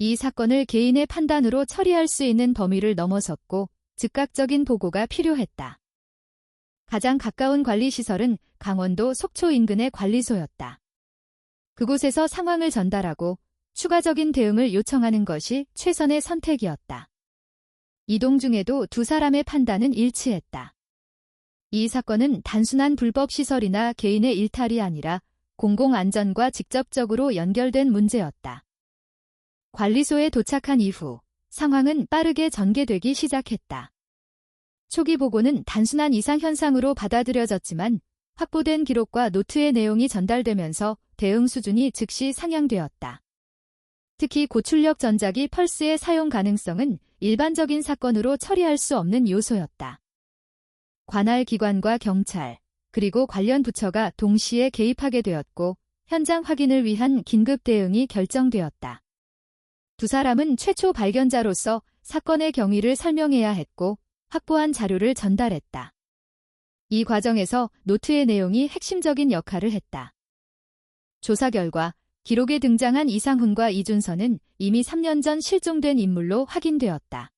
이 사건을 개인의 판단으로 처리할 수 있는 범위를 넘어섰고 즉각적인 보고가 필요했다. 가장 가까운 관리시설은 강원도 속초 인근의 관리소였다. 그곳에서 상황을 전달하고 추가적인 대응을 요청하는 것이 최선의 선택이었다. 이동 중에도 두 사람의 판단은 일치했다. 이 사건은 단순한 불법시설이나 개인의 일탈이 아니라 공공안전과 직접적으로 연결된 문제였다. 관리소에 도착한 이후 상황은 빠르게 전개되기 시작했다. 초기 보고는 단순한 이상현상으로 받아들여졌지만 확보된 기록과 노트의 내용이 전달되면서 대응 수준이 즉시 상향되었다. 특히 고출력 전자기 펄스의 사용 가능성은 일반적인 사건으로 처리할 수 없는 요소였다. 관할 기관과 경찰, 그리고 관련 부처가 동시에 개입하게 되었고 현장 확인을 위한 긴급 대응이 결정되었다. 두 사람은 최초 발견자로서 사건의 경위를 설명해야 했고 확보한 자료를 전달했다. 이 과정에서 노트의 내용이 핵심적인 역할을 했다. 조사 결과 기록에 등장한 이상훈과 이준서는 이미 3년 전 실종된 인물로 확인되었다.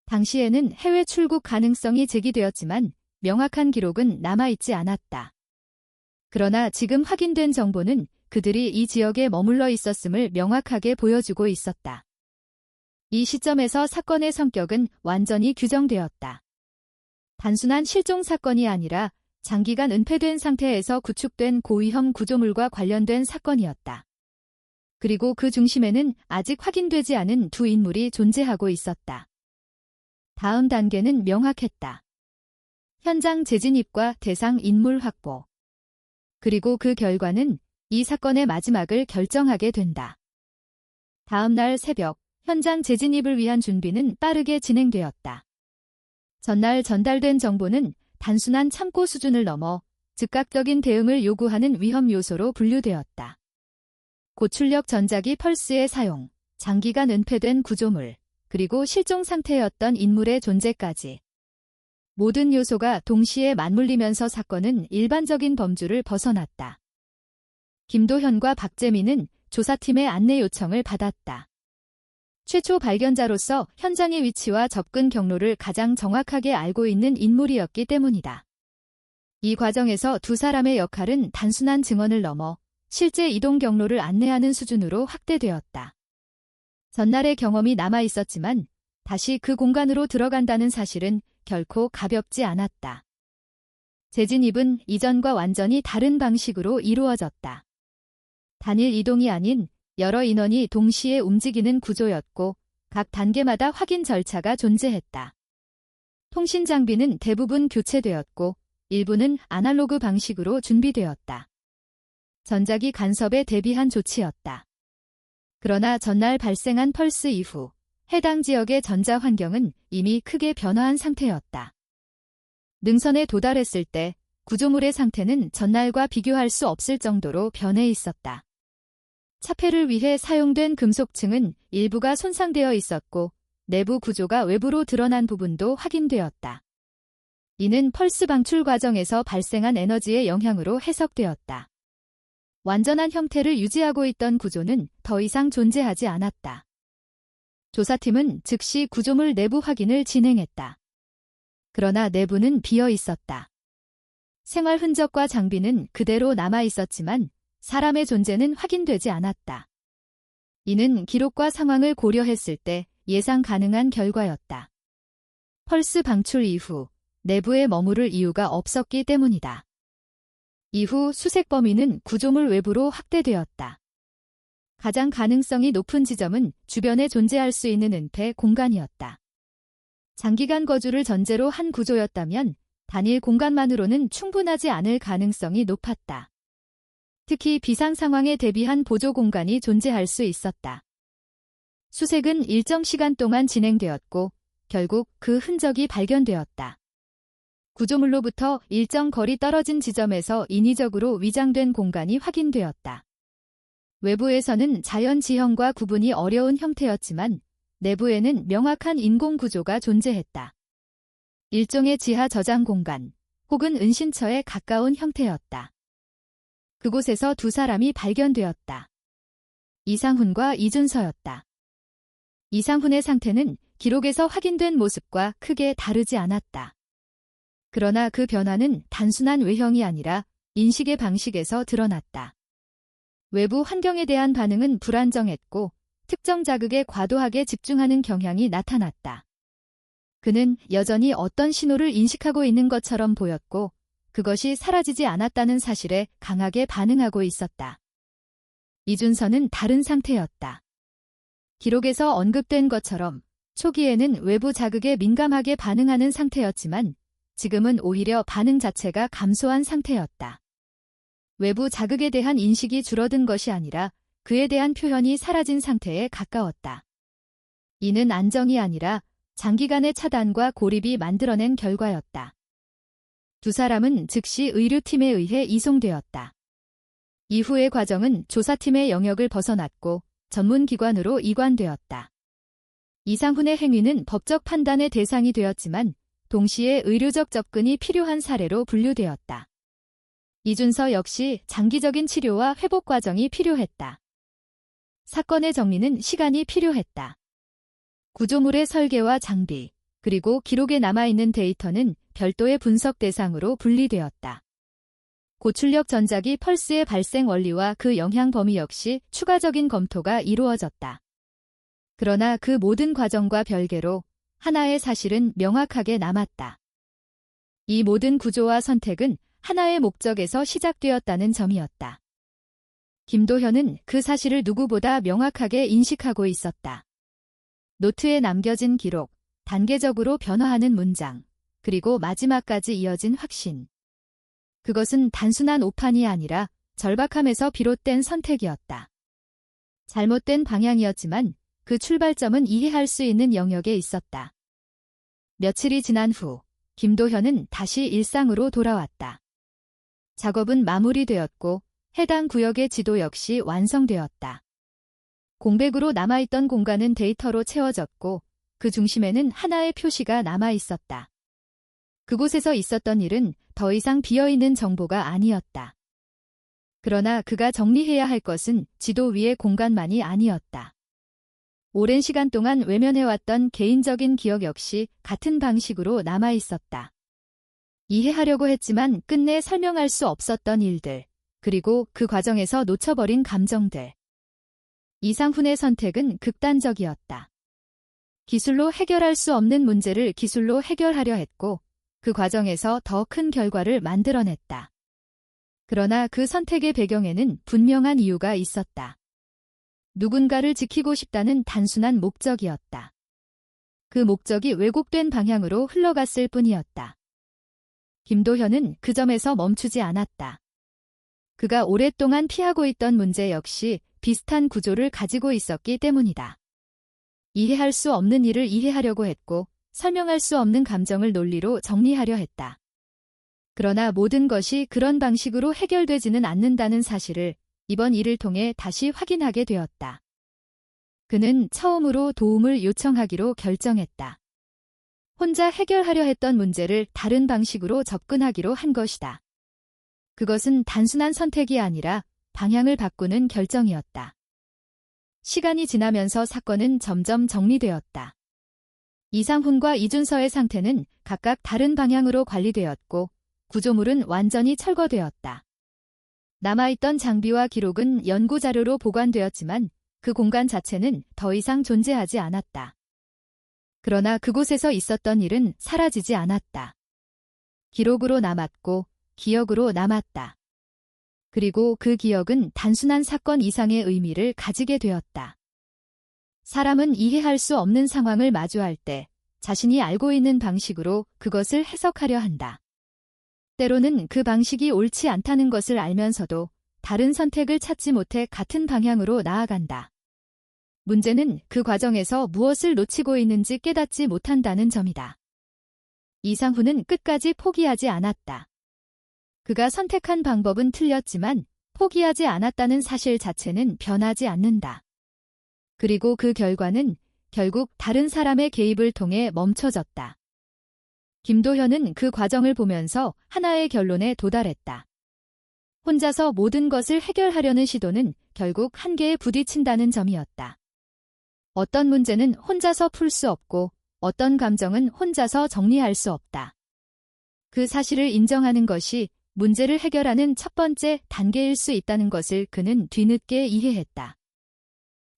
당시에는 해외 출국 가능성이 제기되었지만 명확한 기록은 남아있지 않았다. 그러나 지금 확인된 정보는 그들이 이 지역에 머물러 있었음을 명확하게 보여주고 있었다. 이 시점에서 사건의 성격은 완전히 규정되었다. 단순한 실종 사건이 아니라 장기간 은폐된 상태에서 구축된 고위험 구조물과 관련된 사건이었다. 그리고 그 중심에는 아직 확인되지 않은 두 인물이 존재하고 있었다. 다음 단계는 명확했다. 현장 재진입과 대상 인물 확보. 그리고 그 결과는 이 사건의 마지막을 결정하게 된다. 다음 날 새벽, 현장 재진입을 위한 준비는 빠르게 진행되었다. 전날 전달된 정보는 단순한 참고 수준을 넘어 즉각적인 대응을 요구하는 위험 요소로 분류되었다. 고출력 전자기 펄스의 사용, 장기간 은폐된 구조물, 그리고 실종 상태였던 인물의 존재까지. 모든 요소가 동시에 맞물리면서 사건은 일반적인 범주를 벗어났다. 김도현과 박재민은 조사팀의 안내 요청을 받았다. 최초 발견자로서 현장의 위치와 접근 경로를 가장 정확하게 알고 있는 인물이었기 때문이다. 이 과정에서 두 사람의 역할은 단순한 증언을 넘어 실제 이동 경로를 안내하는 수준으로 확대되었다. 전날의 경험이 남아 있었지만 다시 그 공간으로 들어간다는 사실은 결코 가볍지 않았다. 재진입은 이전과 완전히 다른 방식으로 이루어졌다. 단일 이동이 아닌 여러 인원이 동시에 움직이는 구조였고 각 단계마다 확인 절차가 존재했다. 통신 장비는 대부분 교체되었고 일부는 아날로그 방식으로 준비되었다. 전자기 간섭에 대비한 조치였다. 그러나 전날 발생한 펄스 이후 해당 지역의 전자 환경은 이미 크게 변화한 상태였다. 능선에 도달했을 때 구조물의 상태는 전날과 비교할 수 없을 정도로 변해 있었다. 차폐를 위해 사용된 금속층은 일부가 손상되어 있었고 내부 구조가 외부로 드러난 부분도 확인되었다. 이는 펄스 방출 과정에서 발생한 에너지의 영향으로 해석되었다. 완전한 형태를 유지하고 있던 구조는 더 이상 존재하지 않았다. 조사팀은 즉시 구조물 내부 확인을 진행했다. 그러나 내부는 비어 있었다. 생활 흔적과 장비는 그대로 남아 있었지만 사람의 존재는 확인되지 않았다. 이는 기록과 상황을 고려했을 때 예상 가능한 결과였다. 펄스 방출 이후 내부에 머무를 이유가 없었기 때문이다. 이후 수색 범위는 구조물 외부로 확대되었다. 가장 가능성이 높은 지점은 주변에 존재할 수 있는 은폐 공간이었다. 장기간 거주를 전제로 한 구조였다면 단일 공간만으로는 충분하지 않을 가능성이 높았다. 특히 비상 상황에 대비한 보조 공간이 존재할 수 있었다. 수색은 일정 시간 동안 진행되었고 결국 그 흔적이 발견되었다. 구조물로부터 일정 거리 떨어진 지점에서 인위적으로 위장된 공간이 확인되었다. 외부에서는 자연 지형과 구분이 어려운 형태였지만 내부에는 명확한 인공 구조가 존재했다. 일종의 지하 저장 공간 혹은 은신처에 가까운 형태였다. 그곳에서 두 사람이 발견되었다. 이상훈과 이준서였다. 이상훈의 상태는 기록에서 확인된 모습과 크게 다르지 않았다. 그러나 그 변화는 단순한 외형이 아니라 인식의 방식에서 드러났다. 외부 환경에 대한 반응은 불안정했고 특정 자극에 과도하게 집중하는 경향이 나타났다. 그는 여전히 어떤 신호를 인식하고 있는 것처럼 보였고 그것이 사라지지 않았다는 사실에 강하게 반응하고 있었다. 이준서는 다른 상태였다. 기록에서 언급된 것처럼 초기에는 외부 자극에 민감하게 반응하는 상태였지만 지금은 오히려 반응 자체가 감소한 상태였다. 외부 자극에 대한 인식이 줄어든 것이 아니라 그에 대한 표현이 사라진 상태에 가까웠다. 이는 안정이 아니라 장기간의 차단과 고립이 만들어낸 결과였다. 두 사람은 즉시 의료팀에 의해 이송되었다. 이후의 과정은 조사팀의 영역을 벗어났고 전문기관으로 이관되었다. 이상훈의 행위는 법적 판단의 대상이 되었지만 동시에 의료적 접근이 필요한 사례로 분류되었다. 이준서 역시 장기적인 치료와 회복 과정이 필요했다. 사건의 정리는 시간이 필요했다. 구조물의 설계와 장비, 그리고 기록에 남아있는 데이터는 별도의 분석 대상으로 분리되었다. 고출력 전자기 펄스의 발생 원리와 그 영향 범위 역시 추가적인 검토가 이루어졌다. 그러나 그 모든 과정과 별개로 하나의 사실은 명확하게 남았다. 이 모든 구조와 선택은 하나의 목적에서 시작되었다는 점이었다. 김도현은 그 사실을 누구보다 명확하게 인식하고 있었다. 노트에 남겨진 기록, 단계적으로 변화하는 문장, 그리고 마지막까지 이어진 확신. 그것은 단순한 오판이 아니라 절박함에서 비롯된 선택이었다. 잘못된 방향이었지만 그 출발점은 이해할 수 있는 영역에 있었다. 며칠이 지난 후 김도현은 다시 일상으로 돌아왔다. 작업은 마무리되었고 해당 구역의 지도 역시 완성되었다. 공백으로 남아있던 공간은 데이터로 채워졌고 그 중심에는 하나의 표시가 남아있었다. 그곳에서 있었던 일은 더 이상 비어있는 정보가 아니었다. 그러나 그가 정리해야 할 것은 지도 위의 공간만이 아니었다. 오랜 시간 동안 외면해왔던 개인적인 기억 역시 같은 방식으로 남아있었다. 이해하려고 했지만 끝내 설명할 수 없었던 일들, 그리고 그 과정에서 놓쳐버린 감정들. 이상훈의 선택은 극단적이었다. 기술로 해결할 수 없는 문제를 기술로 해결하려 했고 그 과정에서 더 큰 결과를 만들어냈다. 그러나 그 선택의 배경에는 분명한 이유가 있었다. 누군가를 지키고 싶다는 단순한 목적이었다. 그 목적이 왜곡된 방향으로 흘러갔을 뿐이었다. 김도현은 그 점에서 멈추지 않았다. 그가 오랫동안 피하고 있던 문제 역시 비슷한 구조를 가지고 있었기 때문이다. 이해할 수 없는 일을 이해하려고 했고 설명할 수 없는 감정을 논리로 정리하려 했다. 그러나 모든 것이 그런 방식으로 해결되지는 않는다는 사실을 이번 일을 통해 다시 확인하게 되었다. 그는 처음으로 도움을 요청하기로 결정했다. 혼자 해결하려 했던 문제를 다른 방식으로 접근하기로 한 것이다. 그것은 단순한 선택이 아니라 방향을 바꾸는 결정이었다. 시간이 지나면서 사건은 점점 정리되었다. 이상훈과 이준서의 상태는 각각 다른 방향으로 관리되었고 구조물은 완전히 철거되었다. 남아있던 장비와 기록은 연구자료로 보관되었지만 그 공간 자체는 더 이상 존재하지 않았다. 그러나 그곳에서 있었던 일은 사라지지 않았다. 기록으로 남았고 기억으로 남았다. 그리고 그 기억은 단순한 사건 이상의 의미를 가지게 되었다. 사람은 이해할 수 없는 상황을 마주할 때 자신이 알고 있는 방식으로 그것을 해석하려 한다. 때로는 그 방식이 옳지 않다는 것을 알면서도 다른 선택을 찾지 못해 같은 방향으로 나아간다. 문제는 그 과정에서 무엇을 놓치고 있는지 깨닫지 못한다는 점이다. 이상훈은 끝까지 포기하지 않았다. 그가 선택한 방법은 틀렸지만 포기하지 않았다는 사실 자체는 변하지 않는다. 그리고 그 결과는 결국 다른 사람의 개입을 통해 멈춰졌다. 김도현은 그 과정을 보면서 하나의 결론에 도달했다. 혼자서 모든 것을 해결하려는 시도는 결국 한계에 부딪힌다는 점이었다. 어떤 문제는 혼자서 풀 수 없고 어떤 감정은 혼자서 정리할 수 없다. 그 사실을 인정하는 것이 문제를 해결하는 첫 번째 단계일 수 있다는 것을 그는 뒤늦게 이해했다.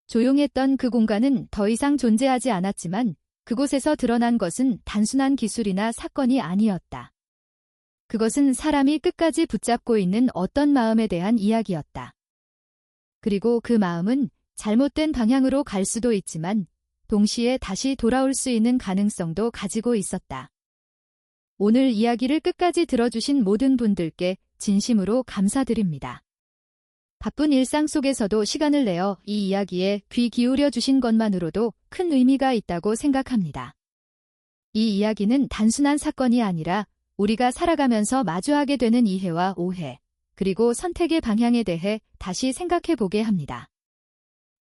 조용했던 그 공간은 더 이상 존재하지 않았지만 그곳에서 드러난 것은 단순한 기술이나 사건이 아니었다. 그것은 사람이 끝까지 붙잡고 있는 어떤 마음에 대한 이야기였다. 그리고 그 마음은 잘못된 방향으로 갈 수도 있지만 동시에 다시 돌아올 수 있는 가능성도 가지고 있었다. 오늘 이야기를 끝까지 들어주신 모든 분들께 진심으로 감사드립니다. 바쁜 일상 속에서도 시간을 내어 이 이야기에 귀 기울여 주신 것만으로도 큰 의미가 있다고 생각합니다. 이 이야기는 단순한 사건이 아니라 우리가 살아가면서 마주하게 되는 이해와 오해, 그리고 선택의 방향에 대해 다시 생각해 보게 합니다.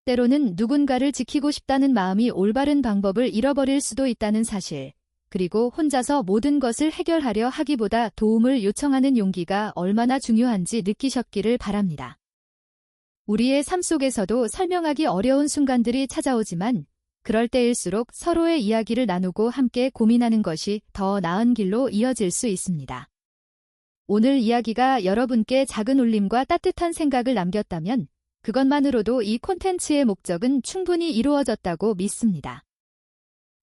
때로는 누군가를 지키고 싶다는 마음이 올바른 방법을 잃어버릴 수도 있다는 사실, 그리고 혼자서 모든 것을 해결하려 하기보다 도움을 요청하는 용기가 얼마나 중요한지 느끼셨기를 바랍니다. 우리의 삶 속에서도 설명하기 어려운 순간들이 찾아오지만 그럴 때일수록 서로의 이야기를 나누고 함께 고민하는 것이 더 나은 길로 이어질 수 있습니다. 오늘 이야기가 여러분께 작은 울림과 따뜻한 생각을 남겼다면 그것만으로도 이 콘텐츠의 목적은 충분히 이루어졌다고 믿습니다.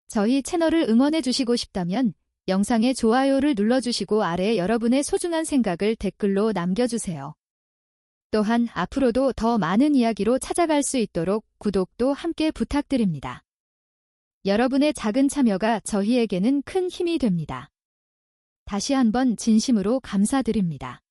저희 채널을 응원해 주시고 싶다면 영상의 좋아요를 눌러주시고 아래에 여러분의 소중한 생각을 댓글로 남겨주세요. 또한 앞으로도 더 많은 이야기로 찾아갈 수 있도록 구독도 함께 부탁드립니다. 여러분의 작은 참여가 저희에게는 큰 힘이 됩니다. 다시 한번 진심으로 감사드립니다.